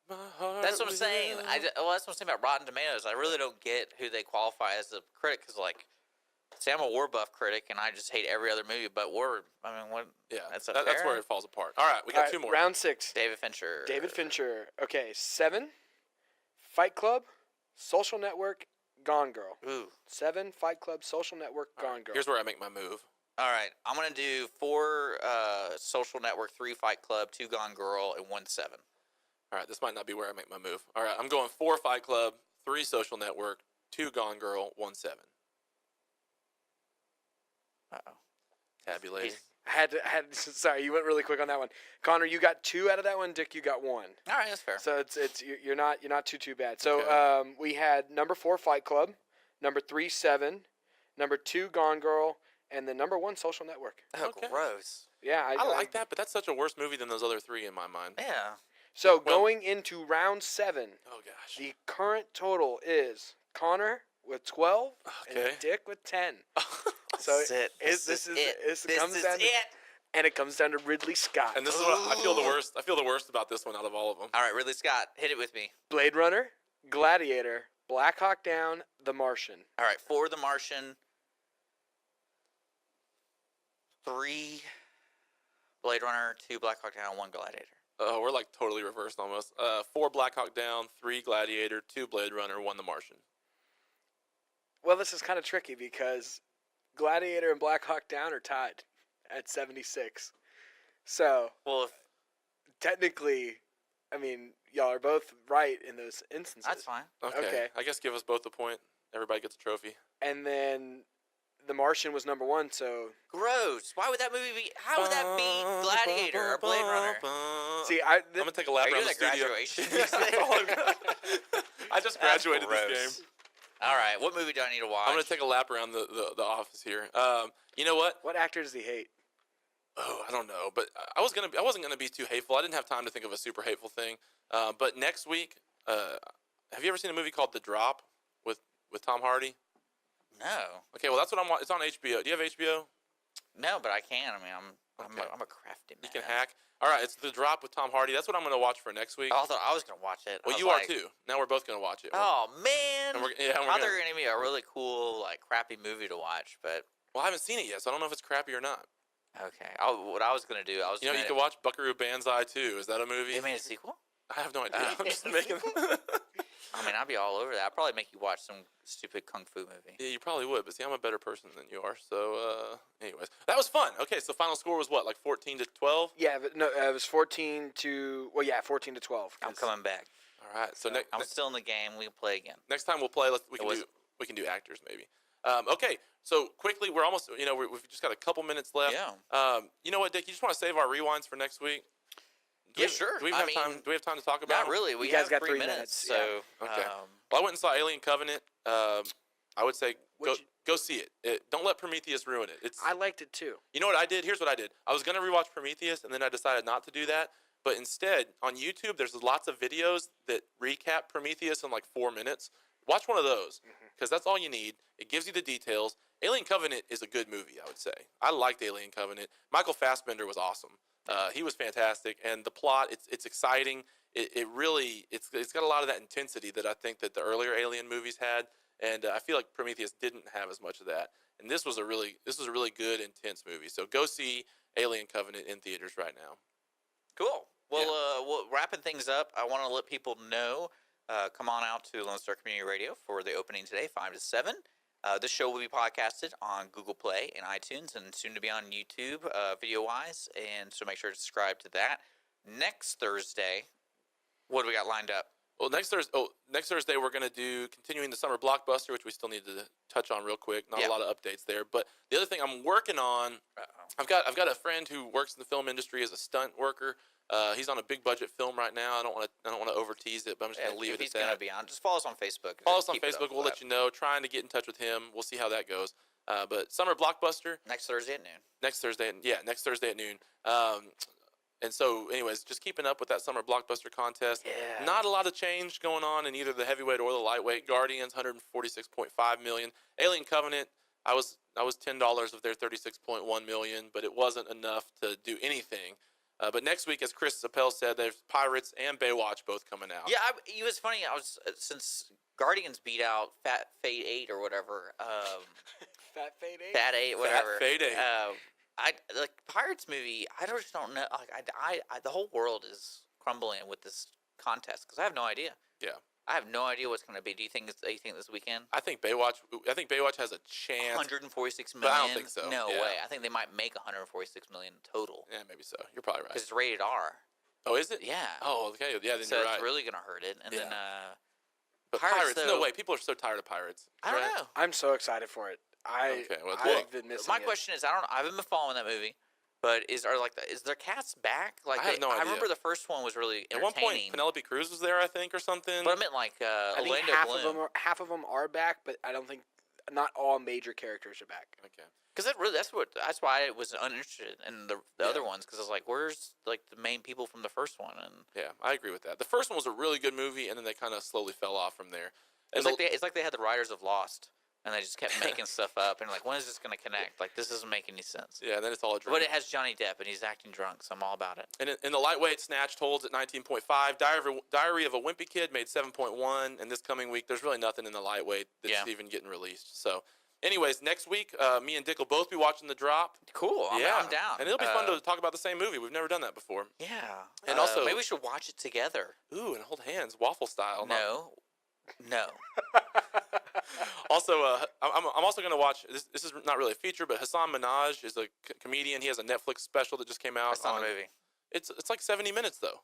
S3: my heart
S4: That's what I'm
S3: will
S4: saying.
S3: go.
S4: That's what I'm saying about Rotten Tomatoes. I really don't get who they qualify as a critic because, like, say I'm a war buff critic and I just hate every other movie but war. I mean, what?
S3: Yeah,
S4: That's
S3: that's
S4: fair.
S3: where it falls apart. All right, we got
S5: All right,
S3: 2 more.
S5: Round 6.
S4: David Fincher.
S5: David Fincher. Okay, 7, Fight Club, Social Network, Gone Girl.
S4: Ooh.
S5: 7, Fight Club, Social Network,
S3: All
S5: Gone
S3: right,
S5: Girl.
S3: here's where I make my move.
S4: All right, I'm gonna do 4 Social Network, 3 Fight Club, 2 Gone Girl, and 1 7.
S3: All right, this might not be where I make my move. All right, I'm going 4 Fight Club, 3 Social Network, 2 Gone Girl, 1 7.
S4: Uh-oh.
S3: Tabulating.
S5: I had to. Sorry, you went really quick on that one. Connor, you got 2 out of that one. Dick, you got 1.
S4: All right, that's fair.
S5: So you're not too bad. So
S3: Okay.
S5: we had number 4 Fight Club, number 3 7, number 2 Gone Girl, and the number 1 Social Network.
S4: Oh,
S3: Okay.
S4: gross.
S5: Yeah,
S3: I like that, but that's such a worse movie than those other 3 in my mind.
S4: Yeah.
S5: So
S3: Well-
S5: going into round 7,
S3: Oh, gosh.
S5: the current total is Connor with 12
S3: Okay.
S5: and Dick with 10. So
S4: That's it.
S5: this
S4: This
S5: is
S4: it.
S5: this
S4: This
S5: comes
S4: is
S5: down to,
S4: it.
S5: and it comes down to Ridley Scott.
S3: And this is what I feel the worst. I feel the worst about this one out of all of them.
S4: All right, Ridley Scott, hit it with me.
S5: Blade Runner, Gladiator, Black Hawk Down, The Martian.
S4: All right, 4 The Martian, 3 Blade Runner, 2 Black Hawk Down, 1 Gladiator.
S3: Oh, we're like totally reversed almost. 4 Black Hawk Down, 3 Gladiator, 2 Blade Runner, 1 The Martian.
S5: Well, this is kind of tricky because Gladiator and Black Hawk Down are tied at 76. So
S4: Well, if,
S5: technically, I mean, y'all are both right in those instances.
S4: that's fine.
S3: Okay.
S5: Okay.
S3: I guess give us both a point Everybody gets a trophy.
S5: And then The Martian was number 1. So
S4: Gross. Why would that movie be? How would that be Gladiator or Blade Runner?
S5: see,
S3: I'm gonna take a lap
S4: Are you
S3: around
S4: doing
S3: the
S4: a
S3: studio.
S4: graduation?
S3: That's all I'm gonna- I just graduated this
S4: Gross.
S3: game.
S4: All right. What movie do I need to watch?
S3: I'm gonna take a lap around the office here. You know what?
S5: what actor does he hate?
S3: Oh, I don't know, but I wasn't gonna be too hateful. I didn't have time to think of a super hateful thing. But next week, have you ever seen a movie called The Drop with Tom Hardy?
S4: No.
S3: Okay, well that's what I'm. It's on HBO. Do you have HBO?
S4: No, but I can. I mean,
S3: Okay.
S4: I'm a crafty man.
S3: You can hack. All right, it's The Drop with Tom Hardy. That's what I'm gonna watch for next week.
S4: Oh, I thought I was gonna watch it. I
S3: Well,
S4: was
S3: you
S4: like,
S3: are too. Now we're both gonna watch it.
S4: Oh man!
S3: And we're
S4: I thought
S3: gonna,
S4: there were gonna be a really cool, like, crappy movie to watch, but
S3: well, I haven't seen it yet, so I don't know if it's crappy or not.
S4: okay. What I was gonna do, I was
S3: You know,
S4: gonna,
S3: you can watch Buckaroo Banzai too. Is that a movie?
S4: They made a sequel.
S3: I have no idea.
S4: Oh.
S3: I'm just making.
S4: I mean, I'd be all over that. I'd probably make you watch some stupid kung fu movie.
S3: Yeah, you probably would, but see, I'm a better person than you are. So, anyways, that was fun. Okay, so final score was what, like 14-12?
S5: Yeah, but no, it was 14 to 12.
S4: I'm coming back.
S3: All right. So
S4: I'm still in the game. We can play again.
S3: next time we'll play. We can do actors maybe. Okay. So quickly, we're almost. You know, we've just got a couple minutes left.
S4: Yeah.
S3: You know what, Dick? You just want to save our rewinds for next week?
S4: Yeah, sure.
S3: Do we have time? Do we have time to talk about?
S4: Not really. We
S5: You guys
S4: have
S5: got
S4: 3
S5: 3
S4: minutes.
S5: minutes,
S4: So
S3: Okay. Well, I went and saw Alien Covenant. I would say
S5: What'd
S3: go see it. Don't let Prometheus ruin it.
S5: I liked it too.
S3: You know what I did? Here's what I did. I was going to rewatch Prometheus, and then I decided not to do that. But instead, on YouTube, there's lots of videos that recap Prometheus in like 4 minutes. Watch one of those, because that's all you need. It gives you the details. Alien Covenant is a good movie, I would say. I liked Alien Covenant. Michael Fassbender was awesome. He was fantastic, and the plot, it's exciting. It really, it's got a lot of that intensity that I think that the earlier Alien movies had, and I feel like Prometheus didn't have as much of that. And this was a really good, intense movie. So go see Alien Covenant in theaters right now.
S4: Cool. Well, wrapping things up, I want to let people know. Come on out to Lone Star Community Radio for the opening today, 5 to 7. This show will be podcasted on Google Play and iTunes, and soon to be on YouTube, video-wise. And so make sure to subscribe to that. Next Thursday, what do we got lined up?
S3: Well, next Thursday we're going to do continuing the summer blockbuster, which we still need to touch on real quick. Not a lot of updates there, but the other thing I'm working on, I've got a friend who works in the film industry as a stunt worker. He's on a big budget film right now. I don't want to over tease it, but I'm just going to leave it at that.
S4: If he's going to be on, just follow us on Facebook.
S3: Follow us on Facebook. We'll let you know. Trying to get in touch with him. We'll see how that goes. But summer blockbuster
S4: next Thursday at noon.
S3: Next Thursday at noon. And so, anyways, just keeping up with that summer blockbuster contest.
S4: Yeah.
S3: Not a lot of change going on in either the heavyweight or the lightweight. Guardians, $146.5 million. Alien Covenant, I was $10 of their $36.1 million, but it wasn't enough to do anything. But next week, as Chris Appel said, there's Pirates and Baywatch both coming out.
S4: Yeah, it was funny. Since Guardians beat out Fat Fate 8 or whatever.
S5: Fat Fate 8?
S4: Fat 8, whatever.
S3: Fat Fate 8.
S4: I like Pirates movie. I just don't know. Like I the whole world is crumbling with this contest because I have no idea.
S3: Yeah,
S4: I have no idea what's going to be. Do you think this weekend?
S3: I think Baywatch has a chance.
S4: 146
S3: But
S4: million.
S3: I don't think so.
S4: No
S3: Yeah.
S4: way. I think they might make 146 million total
S3: Yeah, maybe so. You're probably right.
S4: because it's rated R.
S3: Oh, is it?
S4: Yeah.
S3: Oh, okay. Yeah, then
S4: So
S3: you're
S4: it's
S3: right.
S4: really going to hurt it. And then
S3: But
S4: Pirates,
S3: no
S4: though-
S3: way. People are so tired of Pirates.
S4: I don't
S3: right?
S4: know.
S5: I'm so excited for it.
S3: Okay, well,
S5: I've been missing
S4: My
S5: it.
S4: question is, I haven't been following that movie, but is their cast back? Like
S3: I have no
S4: I
S3: idea.
S4: remember the first one was really
S3: At one point,
S4: entertaining.
S3: Penelope Cruz was there, I think, or something.
S4: But I meant like
S5: I think
S4: Orlando Bloom.
S5: half of them are back, but I don't think not all major characters are back.
S3: Okay.
S4: Because that's why I was uninterested in the other ones. Because I was like, where's like the main people from the first one? And
S3: Yeah, I agree with that. The first one was a really good movie, and then they kind of slowly fell off from there.
S4: it's like they had the writers of Lost, and they just kept making stuff up. And like, when is this going to connect? Like, this doesn't make any sense.
S3: Yeah, and then it's all a dream.
S4: But it has Johnny Depp, and he's acting drunk, so I'm all about it.
S3: And in the lightweight, Snatched holds at 19.5. Diary of a Wimpy Kid made 7.1. And this coming week, there's really nothing in the lightweight that's even getting released. So, anyways, next week, me and Dick will both be watching The Drop.
S4: Cool. I'm down.
S3: And it'll be fun to talk about the same movie. We've never done that before.
S4: Yeah.
S3: And also,
S4: maybe we should watch it together.
S3: ooh, and hold hands, waffle style.
S4: No.
S3: Also, I'm also going to watch. This is not really a feature, but Hassan Minhaj is a comedian. He has a Netflix special that just came out.
S4: That's not a movie.
S3: It's like 70 minutes though.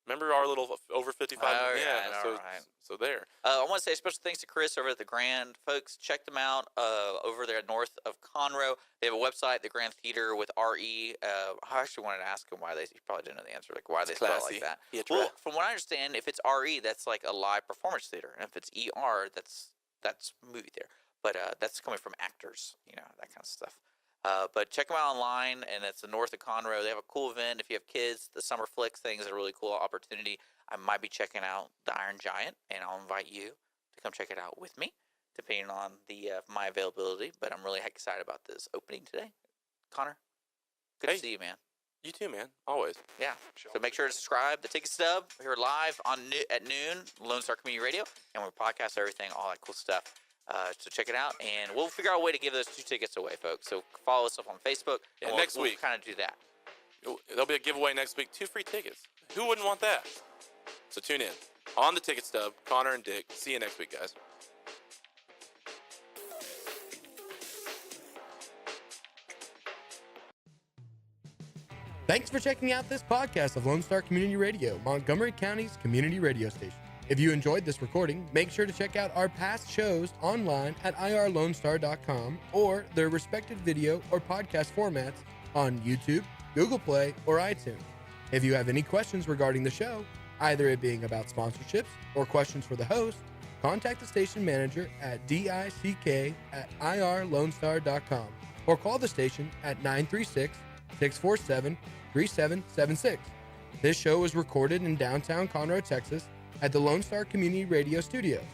S3: Remember our little over 55?
S4: Oh, yeah, I know,
S3: so,
S4: right.
S3: so there.
S4: I want to say special thanks to Chris over at the Grand. Folks, check them out over there north of Conroe. They have a website, the Grand Theater with RE. I actually wanted to ask him why you probably didn't know the answer, like why they spell it
S3: classy.
S4: like that.
S3: Yeah,
S4: well, from what I understand, if it's RE, that's like a live performance theater. And if it's ER, that's movie theater. But that's coming from actors, that kind of stuff. But check them out online, and it's the north of Conroe. They have a cool event. If you have kids, the Summer Flicks thing is a really cool opportunity. I might be checking out the Iron Giant, and I'll invite you to come check it out with me, depending on my availability. But I'm really excited about this opening today. Connor, good to see you, man.
S3: You too, man. Always.
S4: Yeah. So make sure to subscribe. The Ticket Stub. We're live at noon, Lone Star Community Radio, and we podcast everything, all that cool stuff. So check it out, and we'll figure out a way to give those 2 tickets away, folks. So follow us up on Facebook.
S3: Yeah,
S4: and
S3: next week.
S4: we'll kind of do that.
S3: There'll be a giveaway next week. 2 free tickets. Who wouldn't want that? So tune in on the Ticket Stub. Connor and Dick. See you next week, guys.
S8: Thanks for checking out this podcast of Lone Star Community Radio, Montgomery County's community radio station. If you enjoyed this recording, make sure to check out our past shows online at irlonestar.com or their respective video or podcast formats on YouTube, Google Play, or iTunes. If you have any questions regarding the show, either it being about sponsorships or questions for the host, contact the station manager at dick@irlonestar.com or call the station at 936-647-3776. This show was recorded in downtown Conroe, Texas, at the Lone Star Community Radio Studios,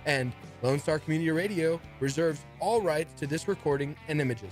S8: and Lone Star Community Radio reserves all rights to this recording and images.